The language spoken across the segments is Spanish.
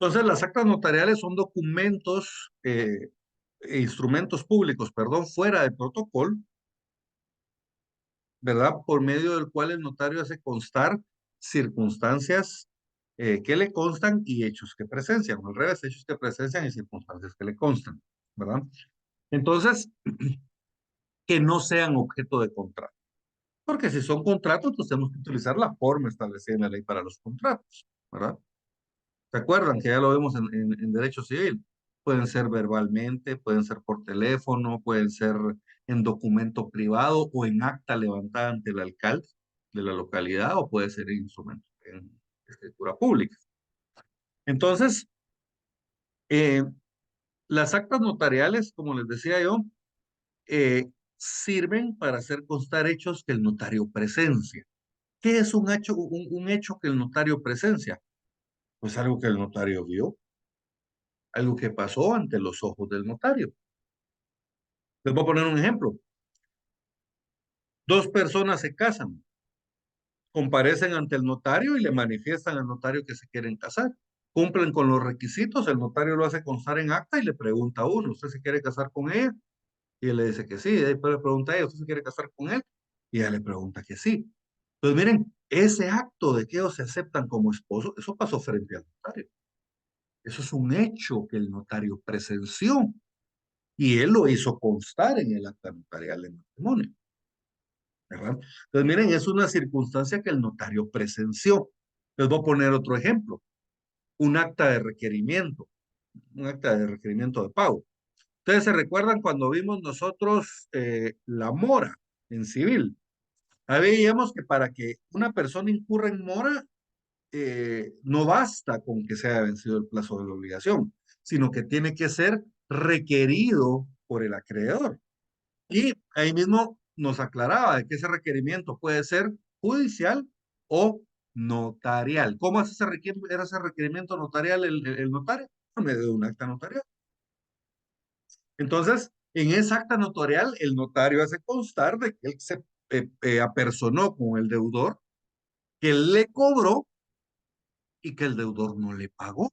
Entonces, las actas notariales son documentos e instrumentos públicos, perdón, fuera del protocolo, ¿verdad? Por medio del cual el notario hace constar circunstancias que le constan y hechos que presencian, o al revés, hechos que presencian y circunstancias que le constan, ¿verdad? Entonces, que no sean objeto de contrato. Porque si son contratos, pues tenemos que utilizar la forma establecida en la ley para los contratos, ¿verdad? ¿Se acuerdan que ya lo vemos en derecho civil? Pueden ser verbalmente, pueden ser por teléfono, pueden ser en documento privado o en acta levantada ante el alcalde de la localidad o puede ser en instrumento, en escritura pública. Entonces, eh, las actas notariales, como les decía yo, sirven para hacer constar hechos que el notario presencia. ¿Qué es un hecho que el notario presencia? Pues algo que el notario vio, algo que pasó ante los ojos del notario. Les voy a poner un ejemplo. Dos personas se casan, comparecen ante el notario y le manifiestan al notario que se quieren casar. Cumplen con los requisitos, el notario lo hace constar en acta y le pregunta a uno, ¿usted se quiere casar con ella? Y él le dice que sí, y después le pregunta a ella, ¿usted se quiere casar con él? Y ella le pregunta que sí. Entonces miren, ese acto de que ellos se aceptan como esposos, eso pasó frente al notario. Eso es un hecho que el notario presenció y él lo hizo constar en el acta notarial de matrimonio, ¿verdad? Entonces, miren, es una circunstancia que el notario presenció. Les voy a poner otro ejemplo, un acta de requerimiento, un acta de requerimiento de pago. Ustedes se recuerdan cuando vimos nosotros la mora en civil. Ahí veíamos que para que una persona incurra en mora, no basta con que se haya vencido el plazo de la obligación, sino que tiene que ser requerido por el acreedor. Y ahí mismo nos aclaraba de que ese requerimiento puede ser judicial o notarial. ¿Cómo hace ese requerimiento notarial el notario? Por medio de un acta notarial. Entonces, en esa acta notarial, el notario hace constar de que él se apersonó con el deudor, que él le cobró y que el deudor no le pagó.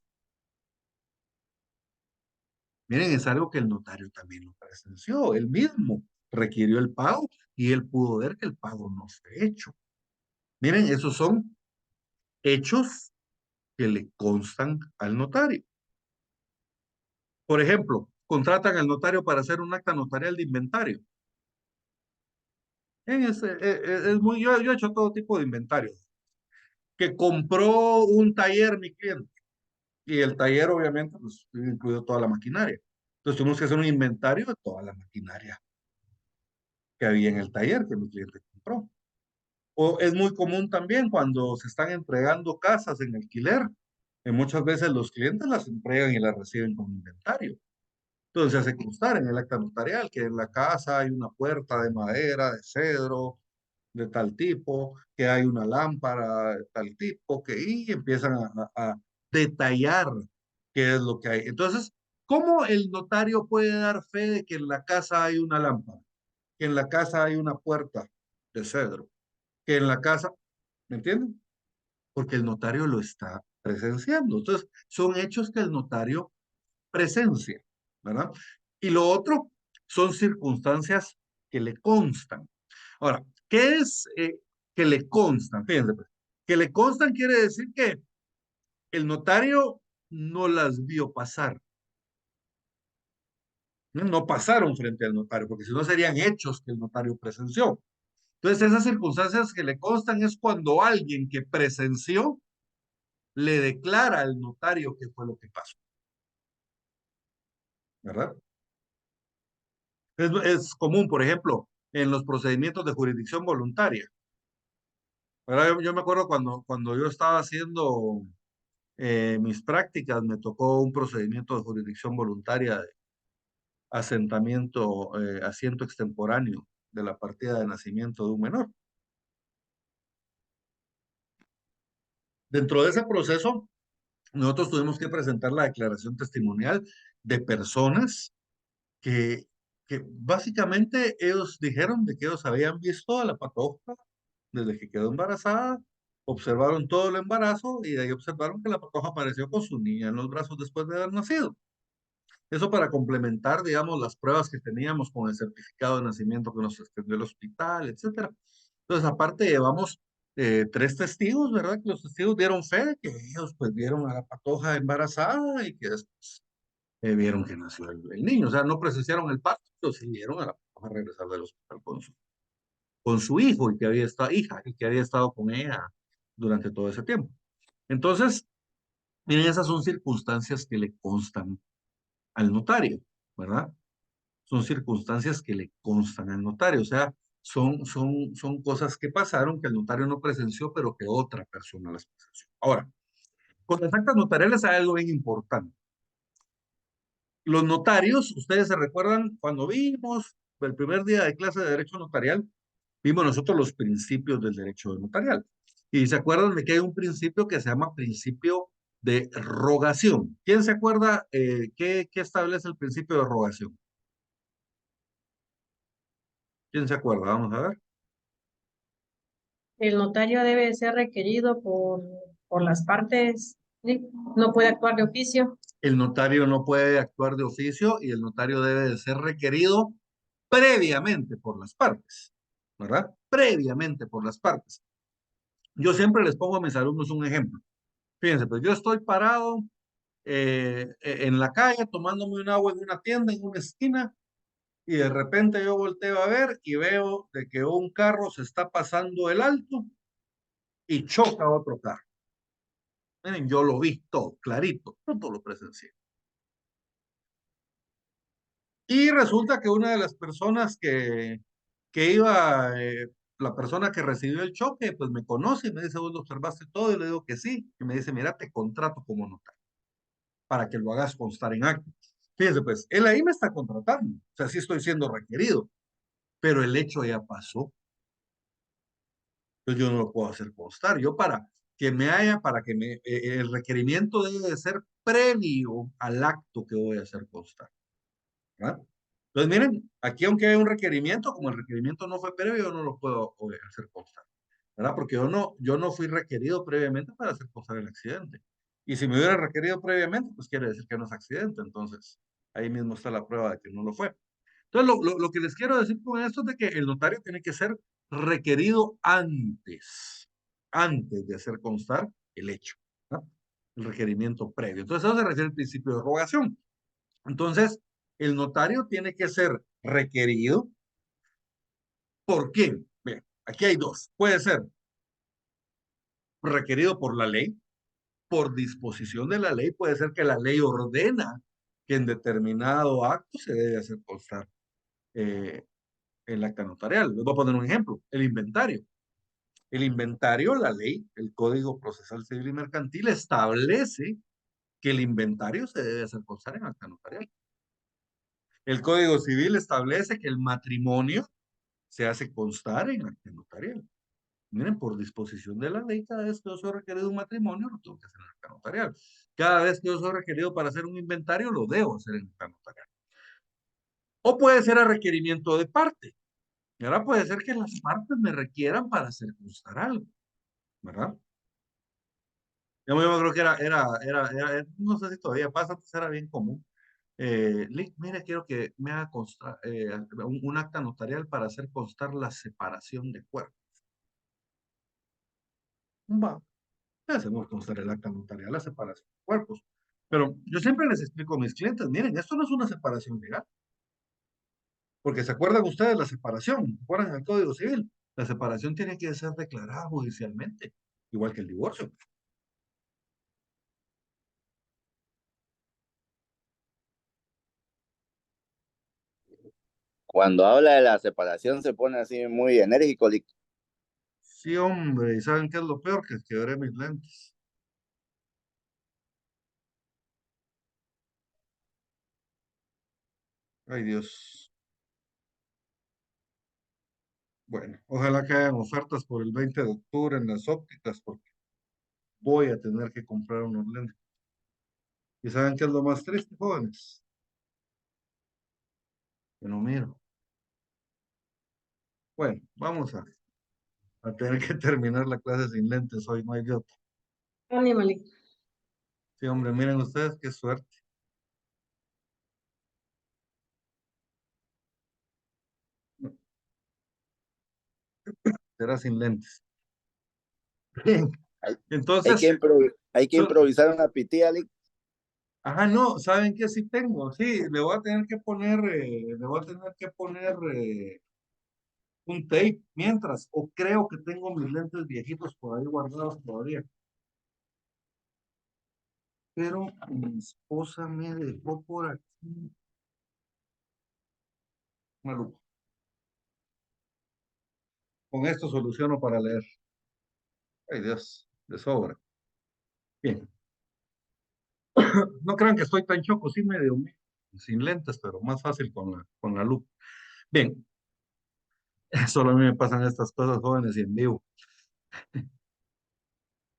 Miren, es algo que el notario también lo presenció. Él mismo requirió el pago y él pudo ver que el pago no fue hecho. Miren, esos son hechos que le constan al notario. Por ejemplo, contratan al notario para hacer un acta notarial de inventario. Yo he hecho todo tipo de inventario. Que compró un taller mi cliente y el taller obviamente pues incluye toda la maquinaria. Entonces tuvimos que hacer un inventario de toda la maquinaria que había en el taller que mi cliente compró. O es muy común también cuando se están entregando casas en alquiler, que muchas veces los clientes las entregan y las reciben con inventario. Entonces se hace constar en el acta notarial que en la casa hay una puerta de madera, de cedro, de tal tipo, que hay una lámpara de tal tipo, y empiezan a detallar qué es lo que hay. Entonces, ¿cómo el notario puede dar fe de que en la casa hay una lámpara, que en la casa hay una puerta de cedro, que en la casa, ¿me entienden? Porque el notario lo está presenciando. Entonces, son hechos que el notario presencia, ¿verdad? Y lo otro son circunstancias que le constan. Ahora, ¿qué es que le constan? Fíjense, pues, que le constan quiere decir que el notario no las vio pasar, no, no pasaron frente al notario, porque si no serían hechos que el notario presenció. Entonces, esas circunstancias que le constan es cuando alguien que presenció le declara al notario qué fue lo que pasó, ¿verdad? Es común, por ejemplo, en los procedimientos de jurisdicción voluntaria. ¿Verdad? Yo me acuerdo cuando yo estaba haciendo mis prácticas, me tocó un procedimiento de jurisdicción voluntaria de asentamiento, asiento extemporáneo de la partida de nacimiento de un menor. Dentro de ese proceso, nosotros tuvimos que presentar la declaración testimonial de personas que, que básicamente ellos dijeron de que ellos habían visto a la patoja desde que quedó embarazada observaron todo el embarazo y de ahí observaron que la patoja apareció con su niña en los brazos después de haber nacido. Eso para complementar, digamos, las pruebas que teníamos con el certificado de nacimiento que nos extendió el hospital, etcétera. Entonces, aparte, llevamos tres testigos, ¿verdad? Que los testigos dieron fe de que ellos pues vieron a la patoja embarazada y que después vieron que nació el niño. O sea, no presenciaron el parto, pero sí vieron a la patoja regresar del hospital con su hijo y que había estado, hija, y que había estado con ella durante todo ese tiempo. Entonces, miren, esas son circunstancias que le constan al notario, ¿verdad? Son circunstancias que le constan al notario, o sea, son cosas que pasaron que el notario no presenció, pero que otra persona las presenció. Ahora, con las actas notariales hay algo bien importante. Los notarios, ustedes se recuerdan cuando vimos el primer día de clase de Derecho Notarial, vimos nosotros los principios del derecho notarial. Y se acuerdan de que hay un principio que se llama principio de rogación. ¿Quién se acuerda qué establece el principio de rogación? ¿Quién se acuerda? Vamos a ver. El notario debe ser requerido por las partes, ¿sí? No puede actuar de oficio. El notario no puede actuar de oficio y el notario debe de ser requerido previamente por las partes, ¿verdad? Previamente por las partes. Yo siempre les pongo a mis alumnos un ejemplo. Fíjense, pues yo estoy parado en la calle tomándome un agua en una tienda, en una esquina, y de repente yo volteo a ver y veo de que un carro se está pasando el alto y choca a otro carro. Miren, yo lo vi todo, clarito, todo lo presencié. Y resulta que una de las personas que iba, la persona que recibió el choque, pues me conoce y me dice, vos lo observaste todo, y le digo que sí. Y me dice, mira, te contrato como notario para que lo hagas constar en acta. Fíjense, pues, él ahí me está contratando. O sea, sí estoy siendo requerido, pero el hecho ya pasó. Entonces yo no lo puedo hacer constar. Yo para que el requerimiento debe de ser previo al acto que voy a hacer constar. ¿Verdad? Entonces, miren, aquí aunque hay un requerimiento, como el requerimiento no fue previo, yo no lo puedo hacer constar, ¿verdad? Porque yo no fui requerido previamente para hacer constar el accidente. Y si me hubiera requerido previamente, pues quiere decir que no es accidente. Entonces, ahí mismo está la prueba de que no lo fue. Entonces, lo que les quiero decir con esto es de que el notario tiene que ser requerido antes de hacer constar el hecho, ¿verdad? El requerimiento previo. Entonces, eso se refiere al principio de rogación. Entonces, el notario tiene que ser requerido. ¿Por quién? Bien, aquí hay dos. Puede ser requerido por la ley, por disposición de la ley. Puede ser que la ley ordena que en determinado acto se debe hacer constar eh, el acta notarial. Les voy a poner un ejemplo, el inventario. El inventario, la ley, el Código Procesal Civil y Mercantil establece que el inventario se debe hacer constar en acta notarial. El Código Civil establece que el matrimonio se hace constar en acta notarial. Miren, por disposición de la ley, cada vez que yo soy requerido de un matrimonio, lo tengo que hacer en acta notarial. Cada vez que yo soy requerido para hacer un inventario, lo debo hacer en acta notarial. O puede ser a requerimiento de parte. Y ahora puede ser que las partes me requieran para hacer constar algo, ¿verdad? Yo creo que no sé si todavía pasa, antes era bien común. Mire, quiero que me haga constar, un acta notarial para hacer constar la separación de cuerpos. Va, hacemos constar el acta notarial, la separación de cuerpos. Pero yo siempre les explico a mis clientes, miren, esto no es una separación legal, porque se acuerdan ustedes la separación, ¿se acuerdan el Código Civil? La separación tiene que ser declarada judicialmente, igual que el divorcio. Cuando habla de la separación se pone así muy enérgico. Sí, hombre, ¿y saben qué es lo peor? Que quebré mis lentes. Ay, Dios. Bueno, ojalá que hayan ofertas por el 20 de octubre en las ópticas, porque voy a tener que comprar unos lentes. ¿Y saben qué es lo más triste, jóvenes? Que no miro. Bueno, vamos a ver. a tener que terminar la clase sin lentes hoy, no hay de otra. Animal. Sí, hombre, miren ustedes qué suerte. Será sin lentes. Bien, Hay, entonces, hay que improvisar una pitilla, Lick. ajá, no, ¿saben qué sí tengo? Sí, le voy a tener que poner un tape mientras, o creo que tengo mis lentes viejitos por ahí guardados todavía. Pero mi esposa me dejó por aquí. Maluco. Con esto soluciono para leer. Ay, Dios, de sobra. Bien. No crean que estoy tan choco, sí medio sin lentes, pero más fácil con la lupa. Bien, solo a mí me pasan estas cosas jóvenes y en vivo.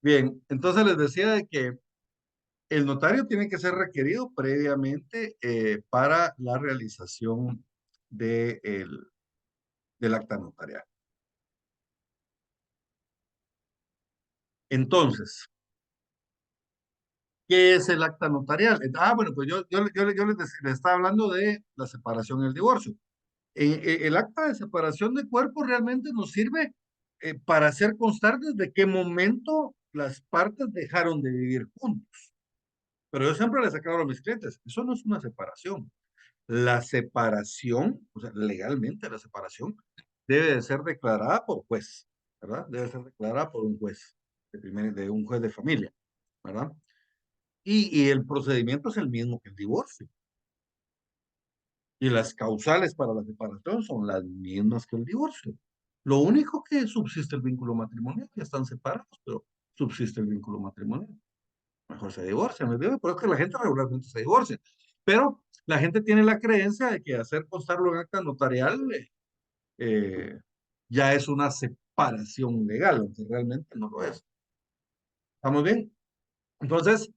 Bien, entonces les decía de que el notario tiene que ser requerido previamente para la realización de del acta notarial. Entonces, ¿qué es el acta notarial? Bueno, pues yo les estaba hablando de la separación y el divorcio. El acta de separación de cuerpos realmente nos sirve para hacer constar desde qué momento las partes dejaron de vivir juntos. Pero yo siempre les aclaro a mis clientes, eso no es una separación. La separación, o sea, legalmente la separación, debe de ser declarada por juez, ¿verdad? Debe ser declarada por un juez, de un juez de familia, ¿verdad? Y el procedimiento es el mismo que el divorcio. Y las causales para la separación son las mismas que el divorcio. Lo único que subsiste el vínculo matrimonial, ya están separados, pero subsiste el vínculo matrimonial. Mejor se divorcian, ¿me entiendes? Por eso que la gente regularmente se divorcia. Pero la gente tiene la creencia de que hacer constarlo en acta notarial eh, ya es una separación legal, aunque realmente no lo es. ¿Estamos bien? Entonces,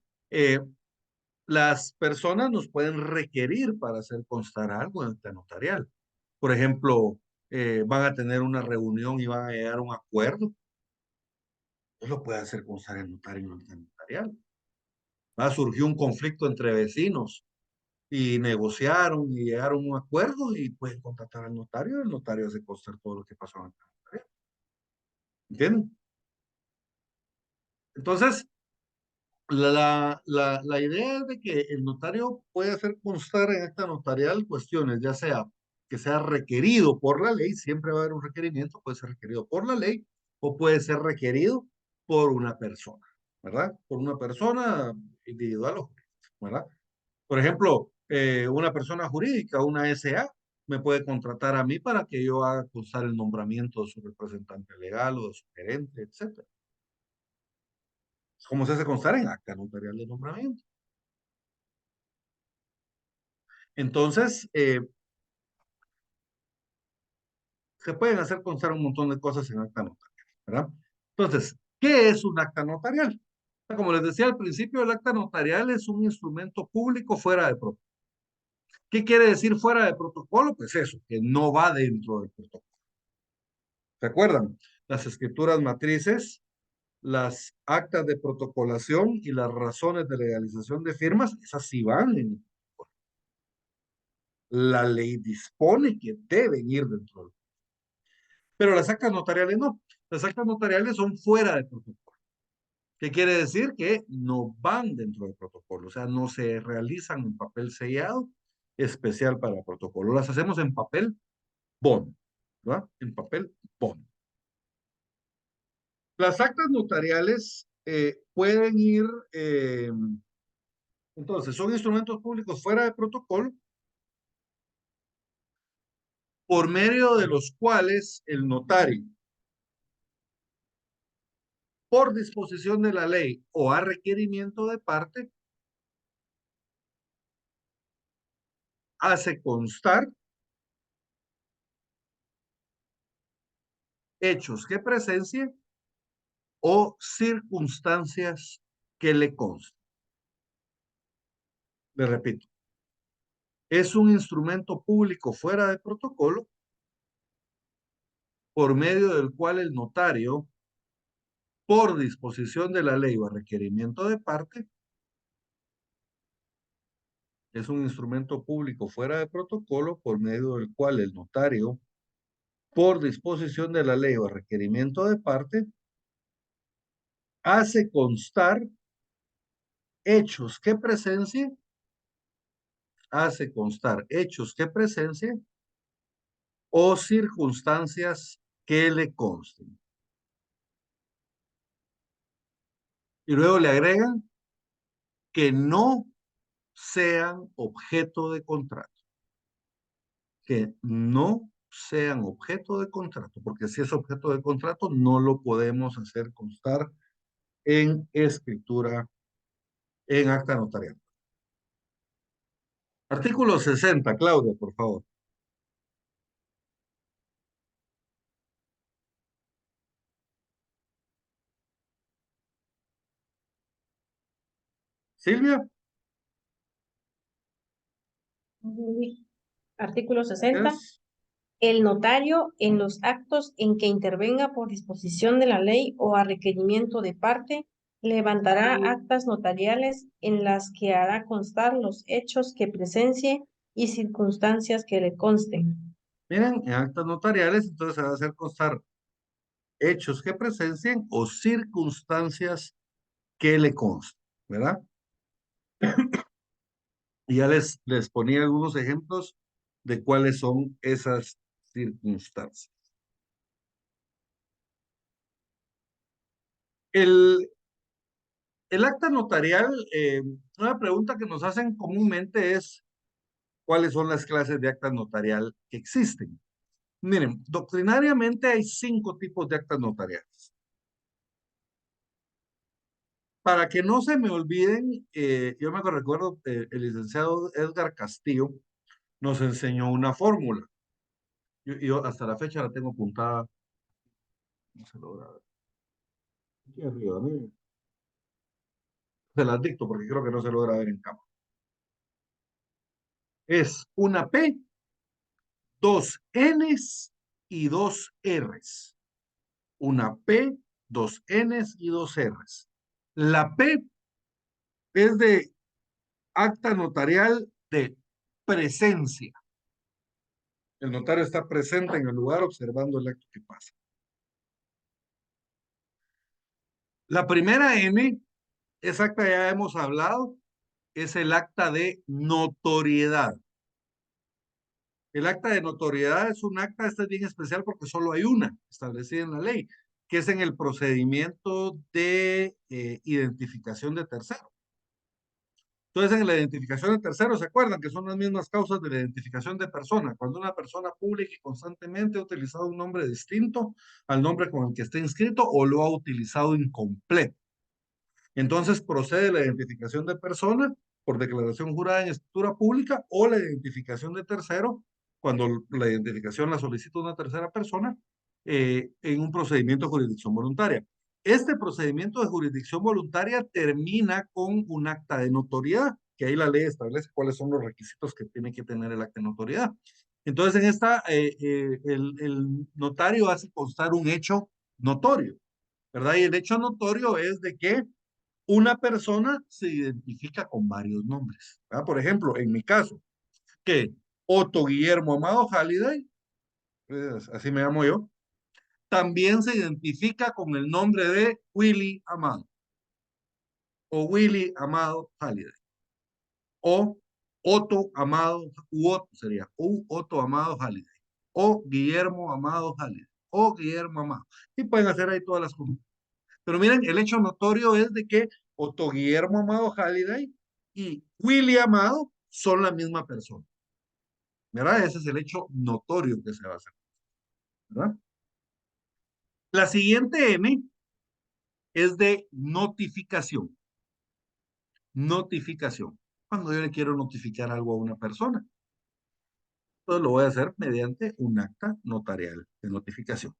las personas nos pueden requerir para hacer constar algo en acta notarial. Por ejemplo, van a tener una reunión y van a llegar a un acuerdo. Eso lo puede hacer constar el notario en acta notarial. Va a surgir un conflicto entre vecinos y negociaron y llegaron a un acuerdo y pueden contratar al notario. El notario hace constar todo lo que pasó en acta notarial. ¿Entienden? Entonces, la idea es de que el notario puede hacer constar en acta notarial cuestiones, ya sea que sea requerido por la ley, siempre va a haber un requerimiento, puede ser requerido por la ley o puede ser requerido por una persona, ¿verdad? Por una persona individual o jurídica, ¿verdad? Por ejemplo, una persona jurídica, una SA, me puede contratar a mí para que yo haga constar el nombramiento de su representante legal o de su gerente, etcétera. ¿Cómo se hace constar en acta notarial de nombramiento? Entonces, se pueden hacer constar un montón de cosas en acta notarial, ¿verdad? Entonces, ¿qué es un acta notarial? Como les decía al principio, el acta notarial es un instrumento público fuera de protocolo. ¿Qué quiere decir fuera de protocolo? Pues eso, que no va dentro del protocolo. ¿Se acuerdan? Las escrituras matrices, las actas de protocolación y las razones de legalización de firmas, esas sí van en el protocolo. La ley dispone que deben ir dentro del. Pero las actas notariales no. Las actas notariales son fuera de protocolo. ¿Qué quiere decir? Que no van dentro del protocolo, o sea, no se realizan en papel sellado especial para protocolo. Las hacemos en papel bond, ¿verdad? En papel bond. Las actas notariales pueden ir, entonces, son instrumentos públicos fuera de protocolo por medio de los cuales el notario, por disposición de la ley o a requerimiento de parte, hace constar hechos que presencia o circunstancias que le constan. Le repito, es un instrumento público fuera de protocolo por medio del cual el notario, por disposición de la ley o a requerimiento de parte, es un instrumento público fuera de protocolo por medio del cual el notario, por disposición de la ley o a requerimiento de parte, hace constar hechos que presencie, o circunstancias que le consten. Y luego le agregan que no sean objeto de contrato. Que no sean objeto de contrato, porque si es objeto de contrato no lo podemos hacer constar en escritura, en acta notarial. Artículo 60, Claudia, por favor. Silvia, Artículo 60. es El notario, en los actos en que intervenga por disposición de la ley o a requerimiento de parte, levantará actas notariales en las que hará constar los hechos que presencie y circunstancias que le consten. miren, en actas notariales, entonces se va a hacer constar hechos que presencien o circunstancias que le consten, ¿verdad? Y ya les ponía algunos ejemplos de cuáles son esas circunstancias. El, el acta notarial, una pregunta que nos hacen comúnmente es, ¿cuáles son las clases de acta notarial que existen? Miren, doctrinariamente hay 5 tipos de actas notariales. Para que no se me olviden, yo me recuerdo, el licenciado Edgar Castillo nos enseñó una fórmula. Yo hasta la fecha la tengo apuntada. No se logra ver. Aquí arriba, miren. Se las dicto porque creo que no se logra ver en cámara. Es una P, 2 Ns y 2 Rs. Una P, 2 Ns y 2 Rs. La P es de acta notarial de presencia. El notario está presente en el lugar observando el acto que pasa. La primera N, esa acta ya hemos hablado, es el acta de notoriedad. El acta de notoriedad es un acta, esta es bien especial porque solo hay una establecida en la ley, que es en el procedimiento de identificación de terceros. Entonces, en la identificación de terceros, ¿se acuerdan que son las mismas causas de la identificación de persona? Cuando una persona pública y constantemente ha utilizado un nombre distinto al nombre con el que está inscrito o lo ha utilizado incompleto. Entonces, procede la identificación de persona por declaración jurada en escritura pública o la identificación de tercero, cuando la identificación la solicita una tercera persona, en un procedimiento de jurisdicción voluntaria. Este procedimiento de jurisdicción voluntaria termina con un acta de notoriedad, que ahí la ley establece cuáles son los requisitos que tiene que tener el acta de notoriedad. Entonces, en esta, el notario hace constar un hecho notorio, ¿verdad? Y el hecho notorio es de que una persona se identifica con varios nombres, ¿verdad? Por ejemplo, en mi caso, que Otto Guillermo Amado Halliday, así me llamo yo, también se identifica con el nombre de Willy Amado, o Willy Amado Halliday, o Otto Amado, u Otto sería, o Otto Amado Halliday, o Guillermo Amado Halliday, o Guillermo Amado. Y pueden hacer ahí todas las cosas. Pero miren, el hecho notorio es de que Otto Guillermo Amado Halliday y Willy Amado son la misma persona. ¿Verdad? Ese es el hecho notorio que se va a hacer. ¿Verdad? La siguiente M es de notificación. Notificación. Cuando yo le quiero notificar algo a una persona. Entonces lo voy a hacer mediante un acta notarial de notificación.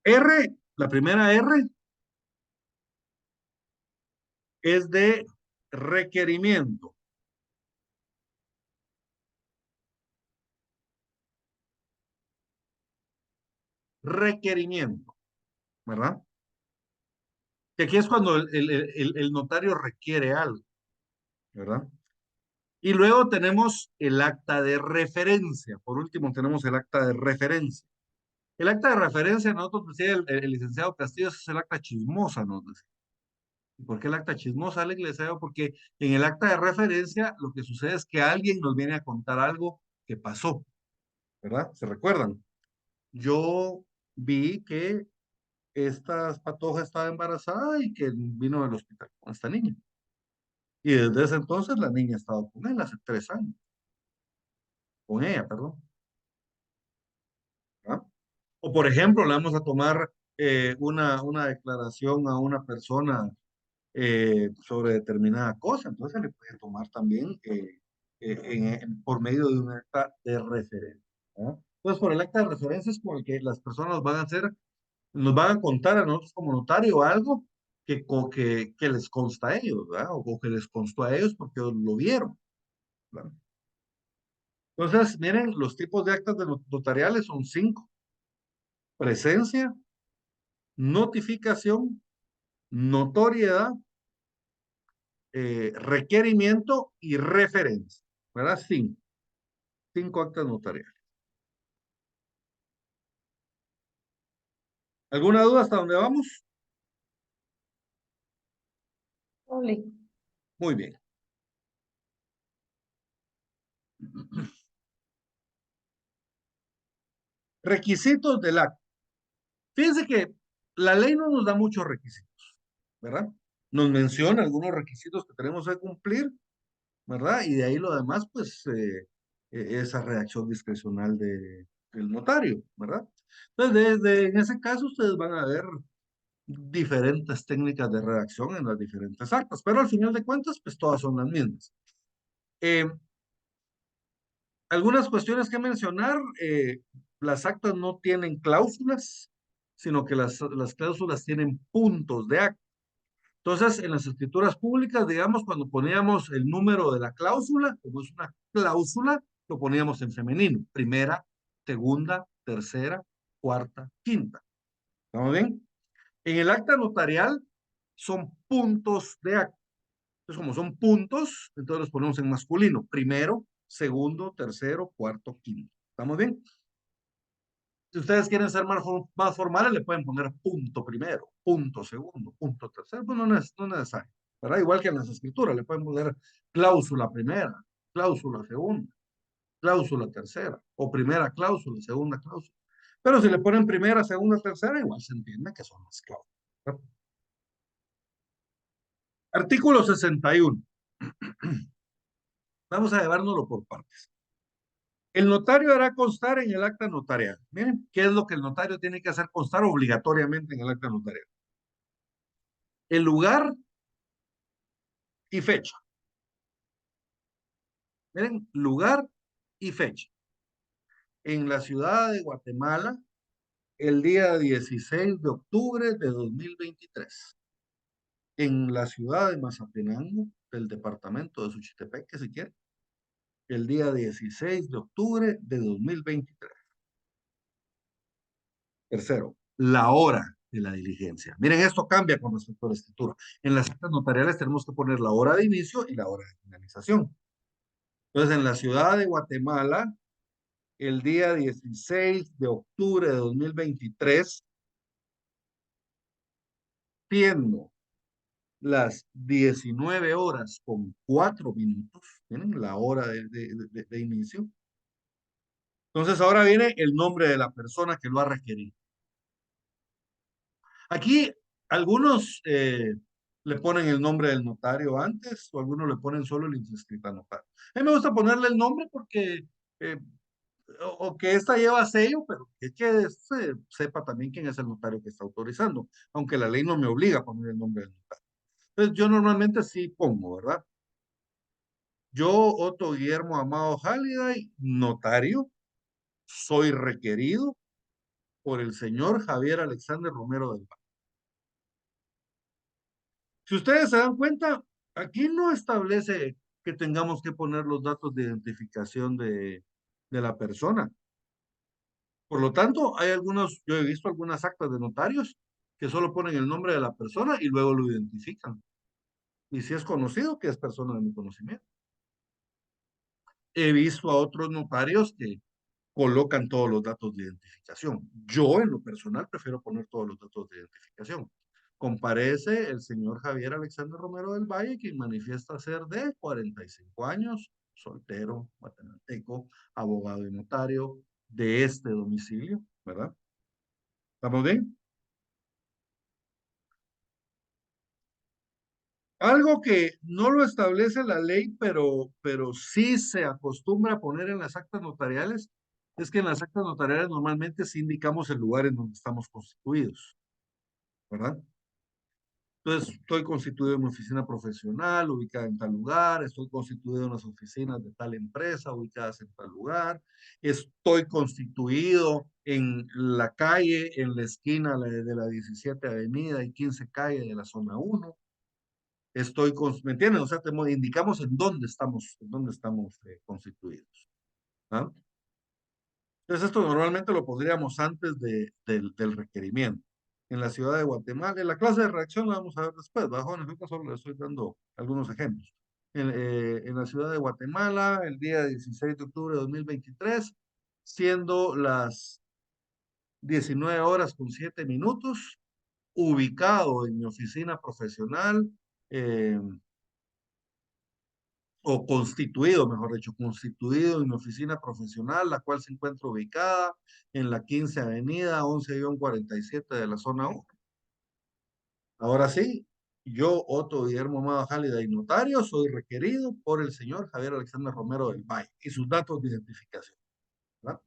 R, la primera R es de requerimiento. requerimiento, ¿verdad? Que aquí es cuando el notario requiere algo, ¿verdad? Y luego tenemos el acta de referencia. Por último, tenemos el acta de referencia. El acta de referencia, nosotros decía el licenciado Castillo, es el acta chismosa, nos decía. ¿Y por qué el acta chismosa, Alex? Le decía, porque en el acta de referencia lo que sucede es que alguien nos viene a contar algo que pasó, ¿verdad? ¿Se recuerdan? Yo vi que esta patoja estaba embarazada y que vino del hospital con esta niña. Y desde ese entonces la niña ha estado con él hace 3 años, con ella, perdón. ¿Verdad? O por ejemplo, le vamos a tomar una declaración a una persona sobre determinada cosa, entonces se le puede tomar también por medio de un acta de referencia. ¿verdad? Entonces, por el acta de referencia es como el que las personas van a hacer, nos van a contar a nosotros como notario algo que les consta a ellos, ¿verdad? O que les constó a ellos porque lo vieron. ¿verdad? Entonces, miren, los tipos de actas de notariales son 5: presencia, notificación, notoriedad, requerimiento y referencia, ¿verdad? 5 actas notariales. ¿Alguna duda hasta dónde vamos? Ole. Muy bien. Requisitos del acta. Fíjense que la ley no nos da muchos requisitos, ¿verdad? Nos menciona algunos requisitos que tenemos que cumplir, ¿verdad? Y de ahí lo demás, pues, esa redacción discrecional del notario, ¿verdad? Entonces, en ese caso, ustedes van a ver diferentes técnicas de redacción en las diferentes actas, pero al final de cuentas, pues todas son las mismas. Eh, algunas cuestiones que mencionar, las actas no tienen cláusulas, sino que las cláusulas tienen puntos de acta. Entonces, en las escrituras públicas, digamos, cuando poníamos el número de la cláusula, como es una cláusula, lo poníamos en femenino: primera, segunda, tercera, cuarta, quinta. ¿Estamos bien? En el acta notarial son puntos de acta. Entonces, como son puntos, entonces los ponemos en masculino: primero, segundo, tercero, cuarto, quinto. ¿Estamos bien? Si ustedes quieren ser más formales, le pueden poner punto primero, punto segundo, punto tercero. Pues no es necesario, ¿verdad? Igual que en las escrituras, le pueden poner cláusula primera, cláusula segunda, cláusula tercera, o primera cláusula, segunda cláusula. Pero si le ponen primera, segunda, tercera, igual se entiende que son las cláusulas. ¿verdad? Artículo 61. Vamos a llevárnoslo por partes. El notario hará constar en el acta notarial. Miren, ¿qué es lo que el notario tiene que hacer constar obligatoriamente en el acta notarial? El lugar y fecha. Miren, lugar y fecha. En la ciudad de Guatemala, el día 16 de octubre de 2023. En la ciudad de Mazatenango, del departamento de Suchitepeque, si quiere, el día 16 de octubre de 2023. Tercero, la hora de la diligencia. Miren, esto cambia con respecto a la escritura. En las actas notariales tenemos que poner la hora de inicio y la hora de finalización. Entonces, en la ciudad de Guatemala, el día 16 de octubre de 2023, siendo las 19 horas con 4 minutos, ¿tienen la hora de inicio? Entonces, ahora viene el nombre de la persona que lo ha requerido. Aquí algunos le ponen el nombre del notario antes, o algunos le ponen solo el inscrita notario. A mí me gusta ponerle el nombre porque, eh, o que esta lleva sello, pero que se sepa también quién es el notario que está autorizando, aunque la ley no me obliga a poner el nombre del notario. Entonces yo normalmente sí pongo, ¿verdad? Yo, Otto Guillermo Amado Halliday, notario, soy requerido por el señor Javier Alexander Romero del Valle. Si ustedes se dan cuenta, aquí no establece que tengamos que poner los datos de identificación de la persona. Por lo tanto, yo he visto algunas actas de notarios que solo ponen el nombre de la persona y luego lo identifican. Y si es conocido, que es persona de mi conocimiento. He visto a otros notarios que colocan todos los datos de identificación. Yo, en lo personal, prefiero poner todos los datos de identificación. Comparece el señor Javier Alexander Romero del Valle, quien manifiesta ser de 45 años, soltero, guatemalteco, abogado y notario de este domicilio, ¿verdad? ¿Estamos bien? Algo que no lo establece la ley, pero sí se acostumbra a poner en las actas notariales, es que en las actas notariales normalmente sí indicamos el lugar en donde estamos constituidos, ¿verdad? Entonces, estoy constituido en una oficina profesional ubicada en tal lugar, estoy constituido en las oficinas de tal empresa ubicadas en tal lugar, estoy constituido en la calle, en la esquina de la 17 Avenida y 15 Calle de la zona 1. ¿Me entienden? O sea, indicamos en dónde estamos constituidos. ¿Ah? Entonces, esto normalmente lo pondríamos antes del requerimiento. En la ciudad de Guatemala, en la clase de redacción la vamos a ver después, bajo en efecto solo les estoy dando algunos ejemplos. En la ciudad de Guatemala, el día 16 de octubre de 2023, siendo las 19 horas con 7 minutos, ubicado en mi oficina profesional, eh, o constituido, mejor dicho, constituido en mi oficina profesional, la cual se encuentra ubicada en la 15 Avenida 11-47 de la zona 1. Ahora sí, yo, Otto Guillermo Amado Jálida y notario, soy requerido por el señor Javier Alexander Romero del Valle y sus datos de identificación, ¿verdad?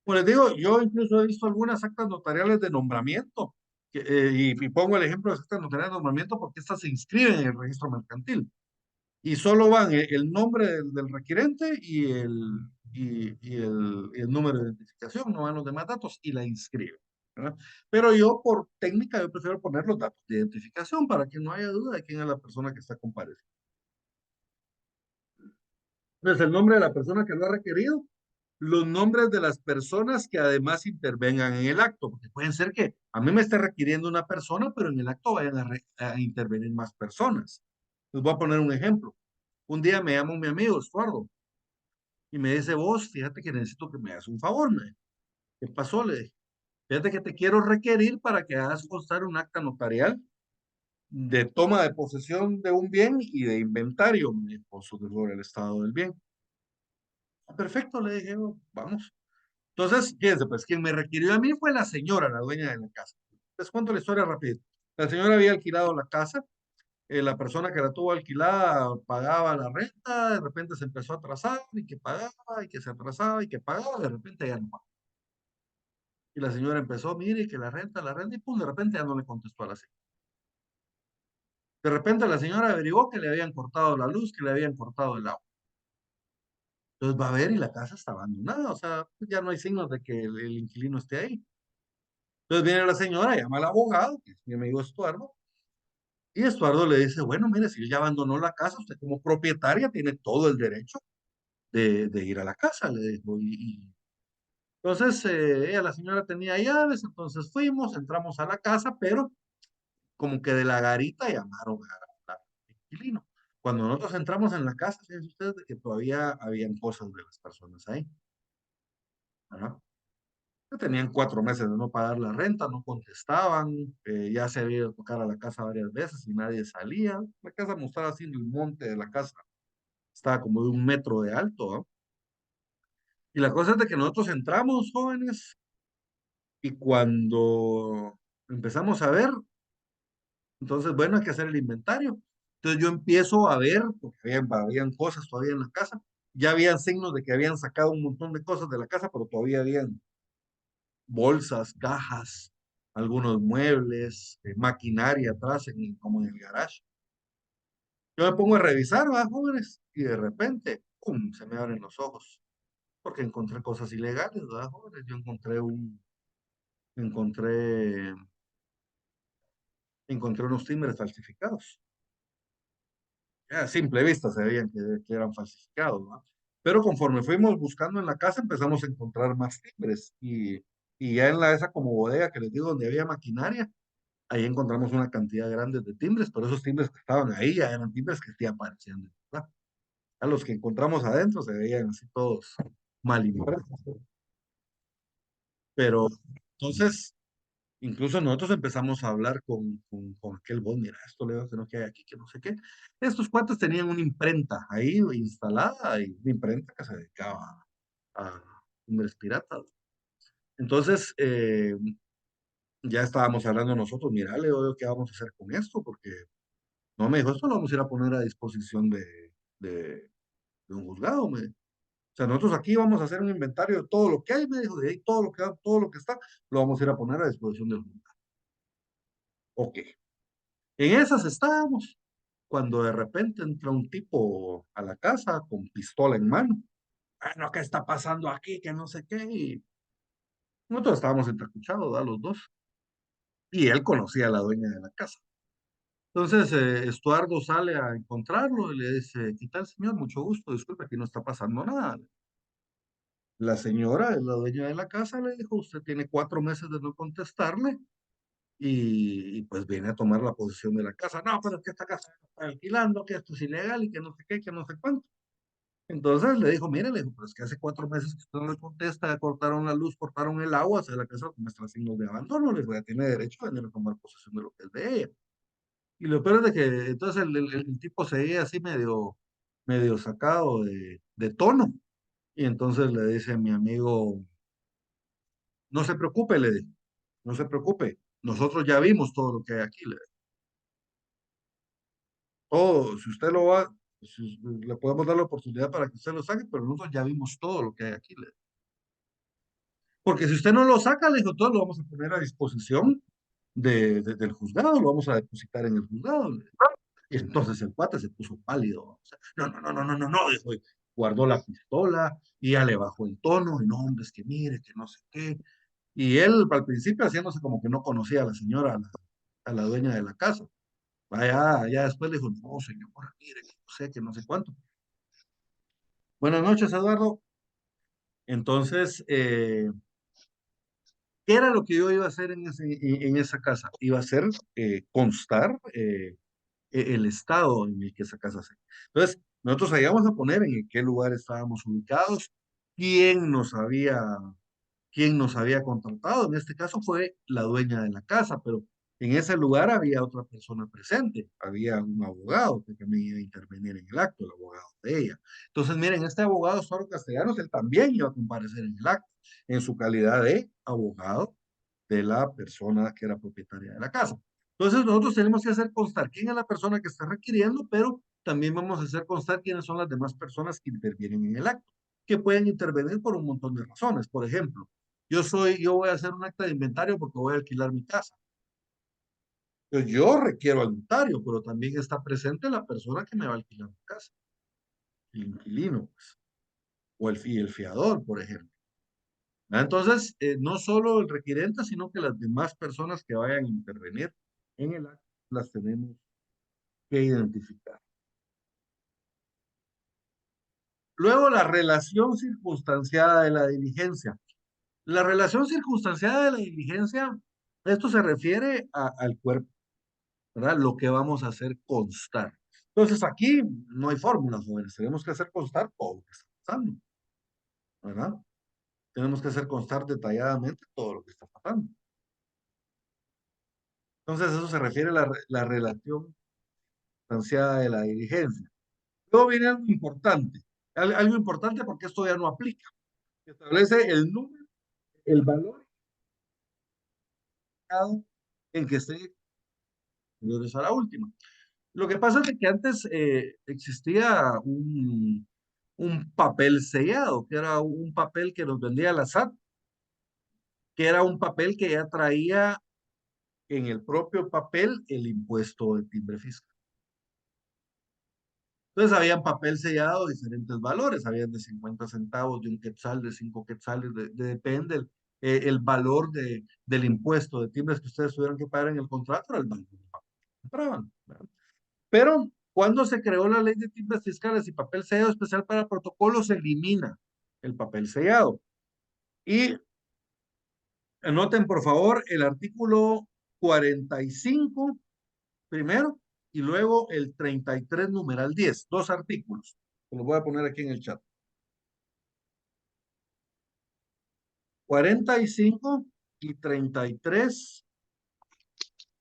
Pues les digo, yo incluso he visto algunas actas notariales de nombramiento, y pongo el ejemplo de las actas notariales de nombramiento porque estas se inscriben en el registro mercantil y solo van el nombre del requirente y el número de identificación, no van los demás datos y la inscriben, ¿verdad? Pero yo, por técnica, yo prefiero poner los datos de identificación para que no haya duda de quién es la persona que está compareciendo. Entonces, el nombre de la persona que lo ha requerido, los nombres de las personas que además intervengan en el acto, porque pueden ser que a mí me esté requiriendo una persona, pero en el acto vayan a intervenir más personas. Les voy a poner un ejemplo. Un día me llama mi amigo Estuardo y me dice, vos, fíjate que necesito que me hagas un favor. ¿Qué pasó? Le dije, fíjate que te quiero requerir para que hagas constar un acta notarial de toma de posesión de un bien y de inventario, mi esposo, sobre el estado del bien. Perfecto, le dije, "Oh, vamos". Entonces, fíjense, pues quien me requirió a mí fue la señora, la dueña de la casa. Les cuento la historia rápido. La señora había alquilado la casa, la persona que la tuvo alquilada pagaba la renta, de repente se empezó a atrasar y que pagaba y que se atrasaba y que pagaba, de repente ya no pagaba. Y la señora empezó, mire, que la renta, y pum, de repente ya no le contestó a la señora. De repente la señora averiguó que le habían cortado la luz, que le habían cortado el agua. Entonces va a ver y la casa está abandonada, o sea, ya no hay signos de que el inquilino esté ahí. Entonces viene la señora, llama al abogado, que es mi amigo Estuardo, y Estuardo le dice, bueno, mire, si él ya abandonó la casa, usted como propietaria tiene todo el derecho de ir a la casa, le dijo. Entonces, ella, la señora tenía llaves, entonces fuimos, entramos a la casa, pero como que de la garita llamaron al inquilino. Cuando nosotros entramos en la casa, fíjense ustedes de que todavía habían cosas de las personas ahí, ¿verdad? Ya tenían 4 meses de no pagar la renta, no contestaban, ya se había ido a tocar a la casa varias veces y nadie salía. La casa mostraba así, el monte de la casa estaba como de 1 metro de alto, ¿no? Y la cosa es de que nosotros entramos, jóvenes, y cuando empezamos a ver, entonces, bueno, hay que hacer el inventario. Entonces yo empiezo a ver, porque habían cosas todavía en la casa, ya habían signos de que habían sacado un montón de cosas de la casa, pero todavía habían bolsas, cajas, algunos muebles, maquinaria atrás, como en el garage. Yo me pongo a revisar, ¿va, jóvenes? Y de repente, ¡pum!, se me abren los ojos, porque encontré cosas ilegales, ¿verdad, jóvenes? Yo encontré, encontré unos timbres falsificados. A simple vista se veían que eran falsificados, ¿no? Pero conforme fuimos buscando en la casa, empezamos a encontrar más timbres. Y ya en esa como bodega que les digo, donde había maquinaria, ahí encontramos una cantidad grande de timbres, pero esos timbres que estaban ahí ya eran timbres que sí aparecían de verdad. A los que encontramos adentro se veían así todos mal impresos. Pero entonces, incluso nosotros empezamos a hablar con aquel bot, mira, esto le digo que no que hay aquí, que no sé qué. Estos cuates tenían una imprenta ahí instalada y una imprenta que se dedicaba a timbres piratas. Entonces, ya estábamos hablando nosotros, mira, le digo, ¿qué vamos a hacer con esto? Porque no me dijo, esto lo vamos a ir a poner a disposición de un juzgado. O sea, nosotros aquí vamos a hacer un inventario de todo lo que hay, me dijo, de ahí todo lo que está, lo vamos a ir a poner a disposición del juzgado. Ok. En esas estábamos, cuando de repente entra un tipo a la casa con pistola en mano. Bueno, ¿qué está pasando aquí? Que no sé qué. Y nosotros estábamos entrecuchados, ¿verdad? Los dos. Y él conocía a la dueña de la casa. Entonces, Estuardo sale a encontrarlo y le dice, ¿qué tal, señor? Mucho gusto, disculpe, aquí no está pasando nada. La señora, la dueña de la casa, le dijo, usted tiene 4 meses de no contestarle y pues viene a tomar la posesión de la casa. No, pero es que esta casa está alquilando, que esto es ilegal y que no sé qué, que no sé cuánto. Entonces le dijo, mire, le dijo, pero es que hace 4 meses que usted no le contesta, ya cortaron la luz, cortaron el agua, se la casa muestra signos de abandono, le dijo, ya tiene derecho a venir a tomar posesión de lo que es de ella. Y lo peor es de que entonces el tipo seguía así medio sacado de tono. Y entonces le dice a mi amigo, no se preocupe, le dijo, no se preocupe, nosotros ya vimos todo lo que hay aquí, le dijo. Todo, si usted lo va, le podemos dar la oportunidad para que usted lo saque, pero nosotros ya vimos todo lo que hay aquí, le dijo. Porque si usted no lo saca, le dijo, todo lo vamos a poner a disposición del juzgado, lo vamos a depositar en el juzgado. Le dijo. Y entonces el cuate se puso pálido. O sea, no, no, no, no, no, no, no, dijo, y guardó la pistola y ya le bajó el tono, y no, hombre, es que mire, que no sé qué. Y él al principio haciéndose como que no conocía a la señora, a la dueña de la casa. Vaya, ya después le dijo, no, señora, mire, que no sé, que no sé cuánto. Buenas noches, Eduardo. Entonces, ¿qué era lo que yo iba a hacer en esa casa? Iba a hacer constar el estado en el que esa casa se. Entonces, nosotros ahí vamos a poner en qué lugar estábamos ubicados, quién nos había quien nos había contratado. En este caso fue la dueña de la casa, pero en ese lugar había otra persona presente, había un abogado que también iba a intervenir en el acto, el abogado de ella. Entonces, miren, este abogado Suaro Castellanos, él también iba a comparecer en el acto, en su calidad de abogado de la persona que era propietaria de la casa. Entonces, nosotros tenemos que hacer constar quién es la persona que está requiriendo, pero también vamos a hacer constar quiénes son las demás personas que intervienen en el acto, que pueden intervenir por un montón de razones. Por ejemplo, yo voy a hacer un acta de inventario porque voy a alquilar mi casa. Entonces, yo requiero al notario, pero también está presente la persona que me va a alquilar mi casa, el inquilino, pues, y el fiador, por ejemplo. Entonces, no solo el requirente, sino que las demás personas que vayan a intervenir en el acto las tenemos que identificar. Luego, la relación circunstanciada de la diligencia. La relación circunstanciada de la diligencia, esto se refiere al cuerpo, ¿verdad? Lo que vamos a hacer constar. Entonces aquí no hay fórmulas, jóvenes, tenemos que hacer constar todo lo que está pasando, ¿verdad? Tenemos que hacer constar detalladamente todo lo que está pasando. Entonces eso se refiere a la relación sustanciada de la diligencia. Luego viene algo importante, algo importante porque esto ya no aplica. Establece el número, el valor en que esté a la última. Lo que pasa es que antes existía un papel sellado, que era un papel que nos vendía la SAT, que era un papel que ya traía en el propio papel el impuesto de timbre fiscal. Entonces habían papel sellado de diferentes valores, habían de 50 centavos, de un quetzal, de 5 quetzales, depende el valor del impuesto de timbres que ustedes tuvieran que pagar en el contrato, era el valor que compraban, ¿verdad? Pero Cuando se creó la ley de timbres fiscales y papel sellado especial para protocolos, se elimina el papel sellado. Y anoten, por favor, el artículo 45 primero y luego el 33 numeral 10, dos artículos. Se los voy a poner aquí en el chat. 45 y 33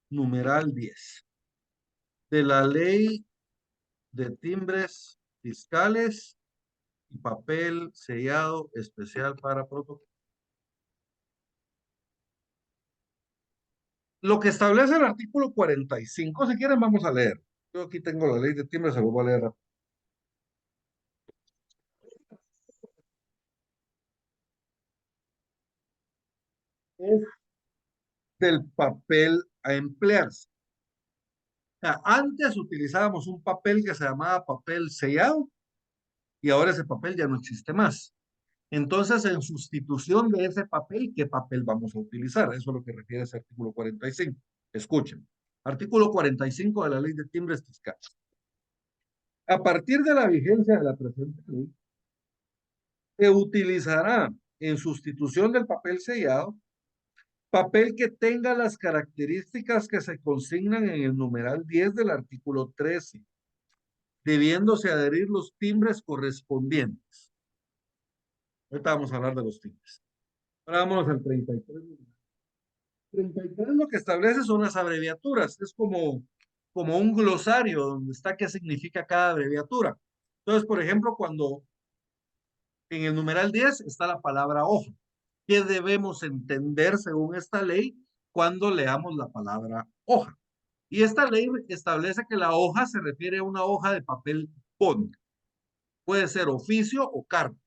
numeral 10 de la ley de timbres fiscales y papel sellado especial para protocolo. Lo que establece el artículo 45, si quieren vamos a leer. Yo aquí tengo la ley de timbres, se lo voy a leer. Es del papel a emplearse. O sea, antes utilizábamos un papel que se llamaba papel sellado y ahora ese papel ya no existe más. Entonces, en sustitución de ese papel, ¿qué papel vamos a utilizar? Eso es lo que refiere ese artículo 45. Escuchen. Artículo 45 de la Ley de Timbres Fiscales. A partir de la vigencia de la presente ley, se utilizará en sustitución del papel sellado, papel que tenga las características que se consignan en el numeral 10 del artículo 13, debiéndose adherir los timbres correspondientes. Ahorita vamos a hablar de los timbres. Ahora vámonos al 33. 33 lo que establece son las abreviaturas. Es como un glosario donde está qué significa cada abreviatura. Entonces, por ejemplo, cuando en el numeral 10 está la palabra hoja. ¿Qué debemos entender según esta ley cuando leamos la palabra hoja? Y esta ley establece que la hoja se refiere a una hoja de papel bond. Puede ser oficio o carta.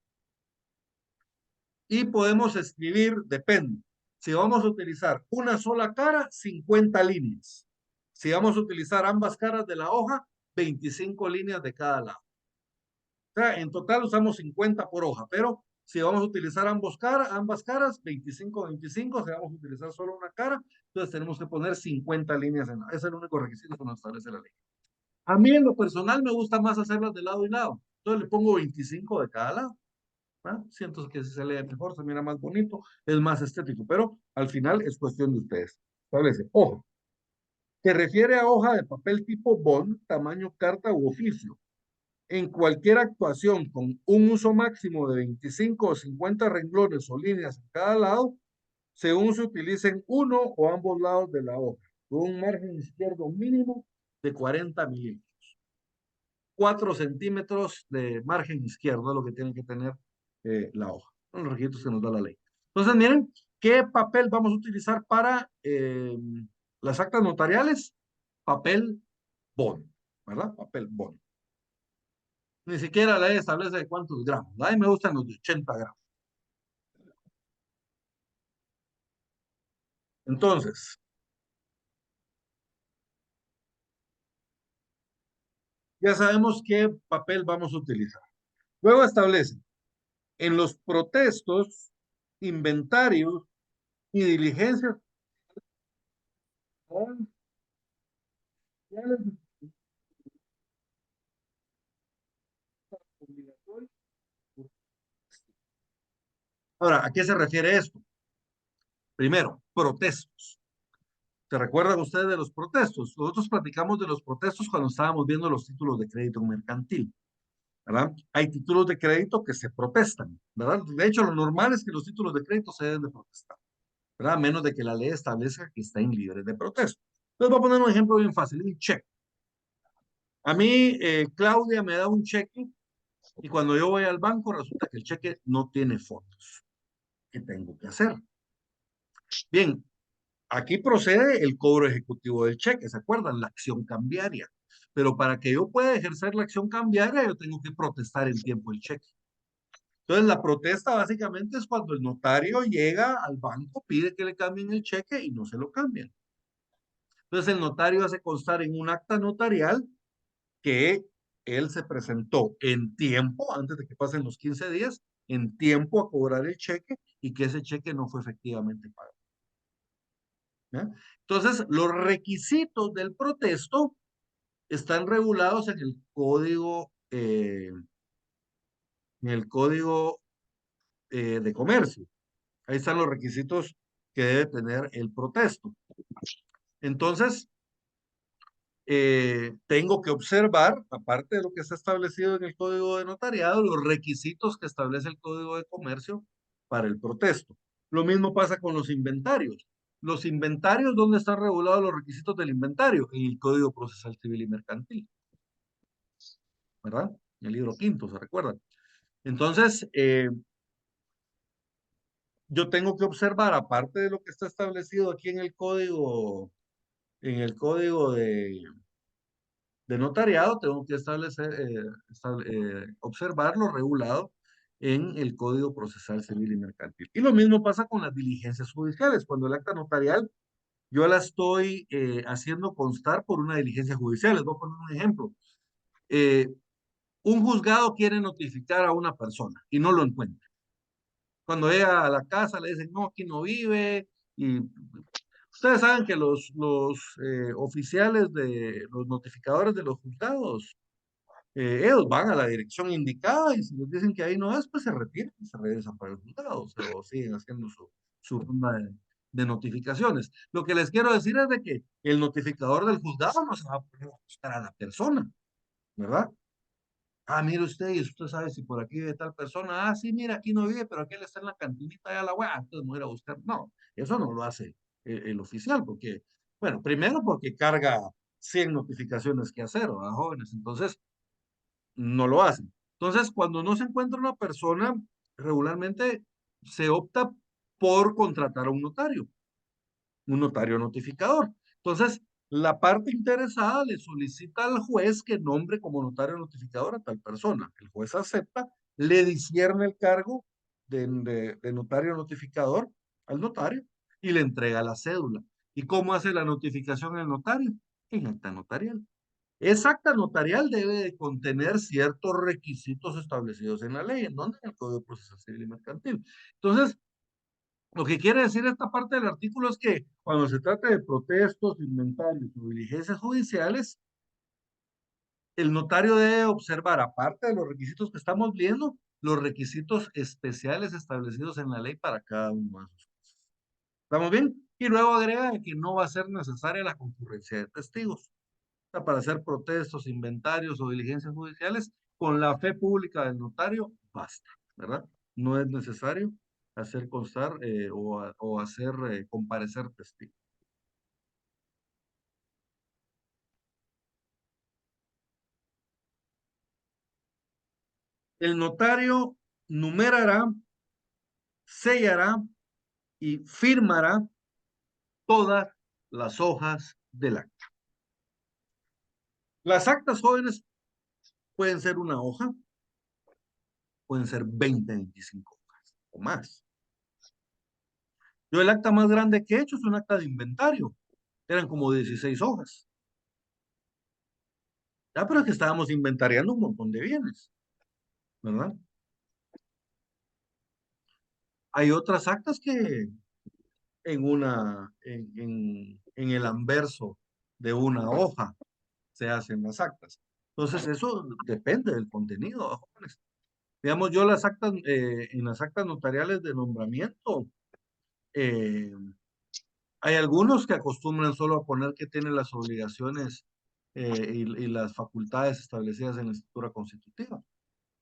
Y podemos escribir, depende. Si vamos a utilizar una sola cara, 50 líneas. Si vamos a utilizar ambas caras de la hoja, 25 líneas de cada lado. O sea, en total usamos 50 por hoja, pero si vamos a utilizar ambas caras, 25, 25, si vamos a utilizar solo una cara, entonces tenemos que poner 50 líneas en la. Ese es el único requisito que nos establece la ley. A mí en lo personal me gusta más hacerlas de lado y lado. Entonces le pongo 25 de cada lado. Siento que se lee mejor, se mira más bonito, es más estético, pero al final es cuestión de ustedes. Establece, hoja. Se refiere a hoja de papel tipo bond, tamaño carta u oficio. En cualquier actuación con un uso máximo de 25 o 50 renglones o líneas en cada lado, según se utilicen uno o ambos lados de la hoja, con un margen izquierdo mínimo de 40 milímetros. 4 centímetros de margen izquierdo es lo que tiene que tener la hoja. Son los requisitos que nos da la ley. Entonces, miren, ¿qué papel vamos a utilizar para las actas notariales? Papel bond, ¿verdad? Papel bond. Ni siquiera la ley establece de cuántos gramos. A mí me gustan los de 80 gramos. Entonces, ya sabemos qué papel vamos a utilizar. Luego establece en los protestos, inventarios y diligencias Ahora, ¿a qué se refiere esto? Primero, protestos. ¿Se recuerdan ustedes de los protestos? Nosotros platicamos de los protestos cuando estábamos viendo los títulos de crédito mercantil, ¿verdad? Hay títulos de crédito que se protestan, ¿verdad? De hecho, lo normal es que los títulos de crédito se deben de protestar, ¿verdad? A menos de que la ley establezca que estén libres de protesta. Entonces, voy a poner un ejemplo bien fácil, un cheque. A mí, Claudia me da un cheque y cuando yo voy al banco resulta que el cheque no tiene fondos. ¿Qué tengo que hacer? Bien, aquí procede el cobro ejecutivo del cheque, ¿se acuerdan? La acción cambiaria. Pero para que yo pueda ejercer la acción cambiaria, yo tengo que protestar en tiempo el cheque. Entonces, la protesta básicamente es cuando el notario llega al banco, pide que le cambien el cheque y no se lo cambian. Entonces, el notario hace constar en un acta notarial que él se presentó en tiempo, antes de que pasen los 15 días, en tiempo a cobrar el cheque y que ese cheque no fue efectivamente pagado. ¿Ya? Entonces, los requisitos del protesto están regulados en el código de comercio. Ahí están los requisitos que debe tener el protesto. Entonces, tengo que observar, aparte de lo que está establecido en el código de notariado, los requisitos que establece el código de comercio para el protesto. Lo mismo pasa con los inventarios. Los inventarios, ¿dónde están regulados los requisitos del inventario? En el Código Procesal Civil y Mercantil, ¿verdad? En el libro quinto, ¿se recuerdan? Entonces, yo tengo que observar, aparte de lo que está establecido aquí en el código de notariado, tengo que observar lo regulado en el Código Procesal Civil y Mercantil. Y lo mismo pasa con las diligencias judiciales. Cuando el acta notarial yo la estoy haciendo constar por una diligencia judicial. Les voy a poner un ejemplo. Un juzgado quiere notificar a una persona y no lo encuentra. Cuando llega a la casa le dicen, no, aquí no vive. Y ustedes saben que los oficiales los notificadores de los juzgados, ellos van a la dirección indicada y si les dicen que ahí no es, pues se retiran y se regresan para el juzgado, o siguen haciendo su ronda de notificaciones. Lo que les quiero decir es de que el notificador del juzgado no se va a poner a buscar a la persona, ¿verdad? Ah, mire usted, y usted sabe si por aquí vive tal persona. Ah, sí, mira, aquí no vive, pero aquí él está en la cantinita de la wea. Entonces me voy a ir a buscar. No, eso no lo hace el oficial, porque, bueno, primero porque carga 100 notificaciones que hacer, ¿verdad, jóvenes? Entonces, no lo hacen. Entonces, cuando no se encuentra una persona, regularmente se opta por contratar a un notario notificador. Entonces, la parte interesada le solicita al juez que nombre como notario notificador a tal persona. El juez acepta, le discierne el cargo de notario notificador al notario y le entrega la cédula. ¿Y cómo hace la notificación el notario? En acta notarial. Esa acta notarial debe de contener ciertos requisitos establecidos en la ley, en donde en el Código Procesal Civil y Mercantil. Entonces, lo que quiere decir esta parte del artículo es que cuando se trata de protestos, inventarios o diligencias judiciales, el notario debe observar, aparte de los requisitos que estamos viendo, los requisitos especiales establecidos en la ley para cada uno de esos casos. ¿Estamos bien? Y luego agrega que no va a ser necesaria la concurrencia de testigos para hacer protestos, inventarios o diligencias judiciales, con la fe pública del notario, basta, ¿verdad? No es necesario hacer constar o hacer comparecer testigos. El notario numerará, sellará y firmará todas las hojas del acta. Las actas, jóvenes, pueden ser una hoja, pueden ser 20, 25 hojas o más. Yo el acta más grande que he hecho es un acta de inventario. Eran como 16 hojas. Ya, pero es que estábamos inventariando un montón de bienes, ¿verdad? Hay otras actas que en el anverso de una hoja se hacen las actas. Entonces, eso depende del contenido, jóvenes. Digamos, yo las actas, en las actas notariales de nombramiento, eh, hay algunos que acostumbran solo a poner que tienen las obligaciones y las facultades establecidas en la escritura constitutiva.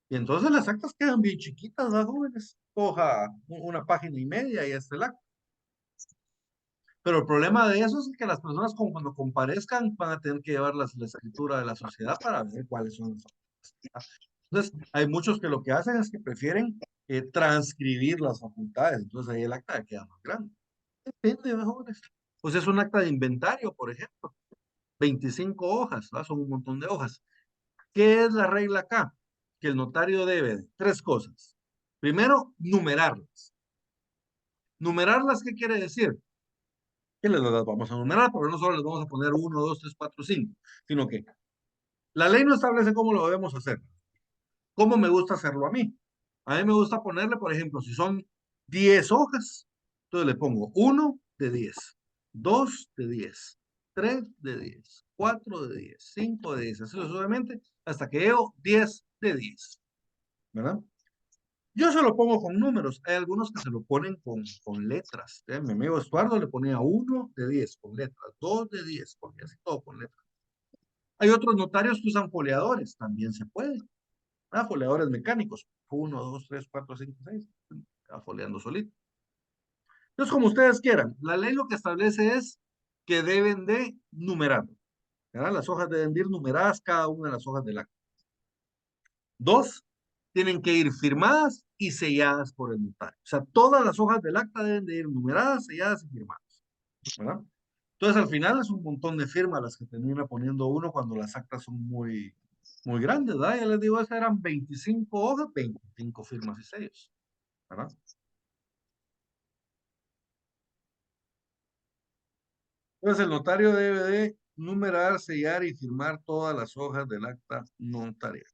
Y entonces las actas quedan bien chiquitas, ¿verdad, jóvenes? Hoja, una página y media y hasta el acta. Pero el problema de eso es que las personas cuando comparezcan van a tener que llevar la escritura de la sociedad para ver cuáles son las facultades. Entonces, hay muchos que lo que hacen es que prefieren transcribir las facultades. Entonces ahí el acta queda más grande. Depende, ¿verdad, jóvenes? Pues es un acta de inventario, por ejemplo. 25 hojas, ¿verdad? Son un montón de hojas. ¿Qué es la regla acá? Que el notario debe de tres cosas. Primero, numerarlas. ¿Numerarlas qué quiere decir? Que las vamos a numerar, pero no solo les vamos a poner 1, 2, 3, 4, 5, sino que la ley no establece cómo lo debemos hacer. ¿Cómo me gusta hacerlo a mí? A mí me gusta ponerle, por ejemplo, si son 10 hojas, entonces le pongo 1 de 10, 2 de 10, 3 de 10, 4 de 10, 5 de 10, así sucesivamente, hasta que llego 10 de 10, ¿verdad? Yo se lo pongo con números, hay algunos que se lo ponen con letras. Mi amigo Estuardo le ponía 1 de 10 con letras, 2 de 10, porque así todo con letras. Hay otros notarios que usan foliadores, también se puede. Foliadores mecánicos, 1, 2, 3, 4, 5, 6, va foliando solito. Entonces, como ustedes quieran, la ley lo que establece es que deben de numerar, ¿verdad? Las hojas deben de ir numeradas, cada una de las hojas del acta. 2, tienen que ir firmadas y selladas por el notario. O sea, todas las hojas del acta deben de ir numeradas, selladas y firmadas, ¿verdad? Entonces, al final es un montón de firmas las que termina poniendo uno cuando las actas son muy grandes, ¿verdad? Ya les digo, esas eran 25 hojas, 25 firmas y sellos, ¿verdad? Entonces, el notario debe de numerar, sellar y firmar todas las hojas del acta notarial.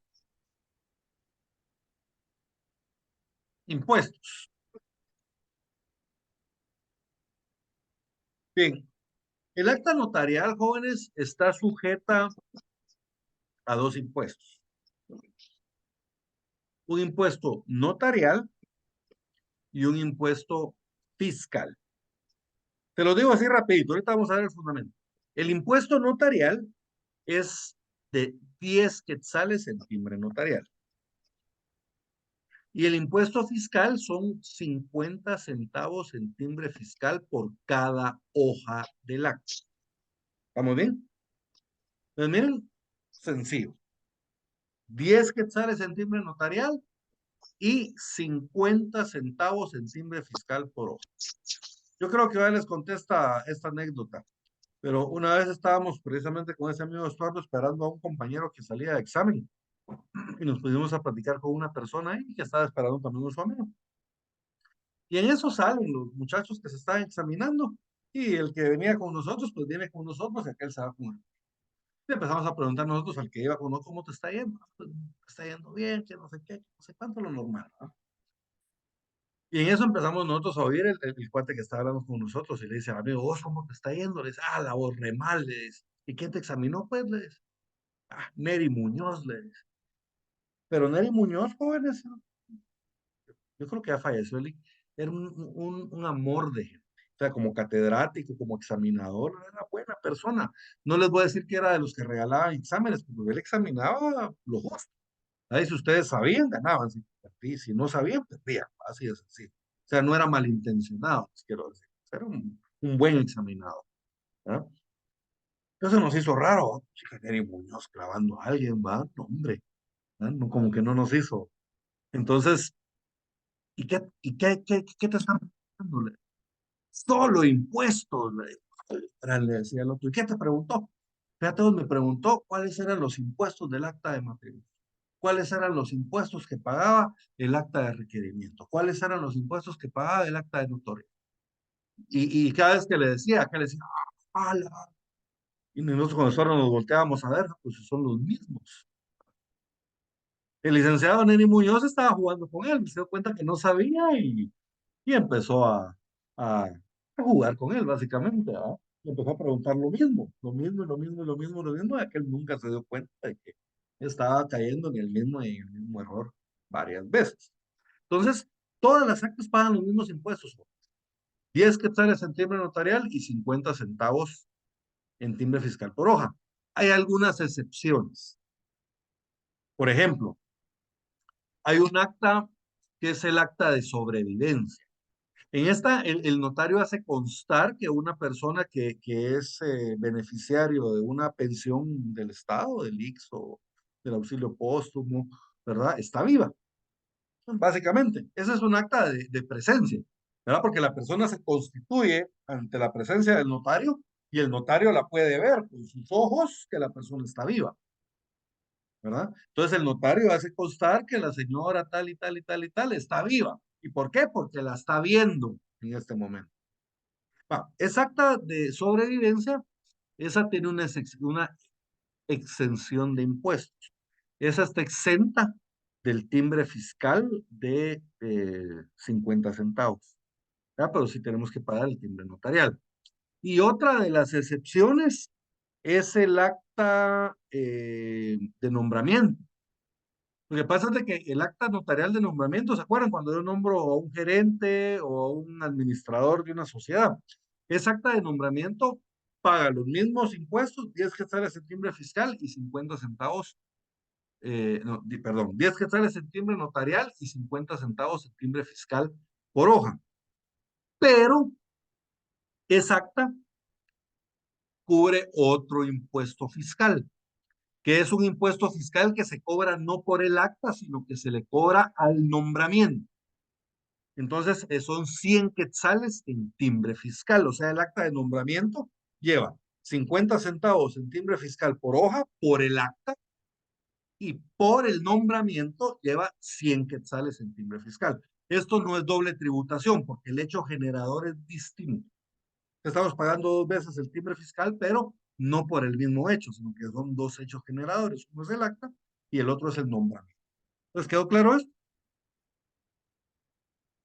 Impuestos. Bien, el acta notarial, jóvenes, está sujeta a dos impuestos. Un impuesto notarial y un impuesto fiscal. Te lo digo así rapidito, ahorita vamos a ver el fundamento. El impuesto notarial es de 10 quetzales en timbre notarial. Y el impuesto fiscal son 50 centavos en timbre fiscal por cada hoja del acta. ¿Estamos bien? Pues miren, sencillo. 10 quetzales en timbre notarial y 50 centavos en timbre fiscal por hoja. Yo creo que hoy les contesta esta anécdota, pero una vez estábamos precisamente con ese amigo Estuardo esperando a un compañero que salía de examen y nos pusimos a platicar con una persona ahí que estaba esperando también a su amigo. Y en eso salen los muchachos que se están examinando y el que venía con nosotros, pues viene con nosotros y aquel se va con él. Y empezamos a preguntar nosotros al que iba con nosotros, ¿cómo te está yendo? Pues, está yendo bien, que no sé qué, no sé cuánto, lo normal, ¿no? Y en eso empezamos nosotros a oír el cuate que está hablando con nosotros y le dice, amigo, ¿vos cómo te está yendo? Le dice, la voz re mal, le dice. ¿Y quién te examinó? Pues le dice, Neri Muñoz, le dice. Pero Neri Muñoz, jóvenes, yo creo que ya falleció, era un amor de gente. O sea, como catedrático, como examinador, era buena persona. No les voy a decir que era de los que regalaban exámenes, porque él examinaba los justo. Ahí si ustedes sabían, ganaban. Si no sabían, perdían. Así es así. O sea, no era malintencionado, les quiero decir. Era un buen examinador. ¿Verdad? Entonces nos hizo raro, ¿va? Chica, Neri Muñoz clavando a alguien, va, no, hombre, ¿verdad? No, como que no nos hizo. Entonces, ¿y qué te están preguntando? Solo impuestos, le decía el otro. ¿Y qué te preguntó? Fíjate, me preguntó cuáles eran los impuestos del acta de matrimonio, cuáles eran los impuestos que pagaba el acta de requerimiento, cuáles eran los impuestos que pagaba el acta de notorio. Y cada vez que le decía, ¡ala! Y nosotros con nosotros nos volteábamos a ver, pues son los mismos. El licenciado Neni Muñoz estaba jugando con él, se dio cuenta que no sabía y empezó a jugar con él, básicamente, ¿verdad? Y empezó a preguntar lo mismo, lo mismo, lo mismo, lo mismo, lo mismo, y que él nunca se dio cuenta de que estaba cayendo en el mismo error varias veces. Entonces, todas las actas pagan los mismos impuestos. 10 quetzales en timbre notarial y 50 centavos en timbre fiscal por hoja. Hay algunas excepciones. Por ejemplo, hay un acta que es el acta de sobrevivencia. En esta, el notario hace constar que una persona que es beneficiario de una pensión del Estado, del IX o del auxilio póstumo, ¿verdad? Está viva, básicamente. Ese es un acta de presencia, ¿verdad? Porque la persona se constituye ante la presencia del notario y el notario la puede ver con sus ojos que la persona está viva, ¿verdad? Entonces el notario hace constar que la señora tal y tal y tal y tal está viva. ¿Y por qué? Porque la está viendo en este momento. Esa acta de sobrevivencia, esa tiene una exención de impuestos. Esa está exenta del timbre fiscal de 50 centavos. ¿Ya? Pero sí tenemos que pagar el timbre notarial. Y otra de las excepciones es el acta de nombramiento. Lo que pasa es de que el acta notarial de nombramiento, ¿se acuerdan cuando yo nombro a un gerente o a un administrador de una sociedad? Esa acta de nombramiento paga los mismos impuestos, 10 quetzales en timbre fiscal y 50 centavos, no, perdón, 10 quetzales en timbre notarial y 50 centavos en timbre fiscal por hoja. Pero esa acta cubre otro impuesto fiscal, que es un impuesto fiscal que se cobra no por el acta, sino que se le cobra al nombramiento. Entonces, son 100 quetzales en timbre fiscal, o sea, el acta de nombramiento lleva 50 centavos en timbre fiscal por hoja, por el acta, y por el nombramiento lleva 100 quetzales en timbre fiscal. Esto no es doble tributación, porque el hecho generador es distinto. Estamos pagando dos veces el timbre fiscal, pero no por el mismo hecho, sino que son dos hechos generadores. Uno es el acta y el otro es el nombramiento. ¿Les quedó claro esto?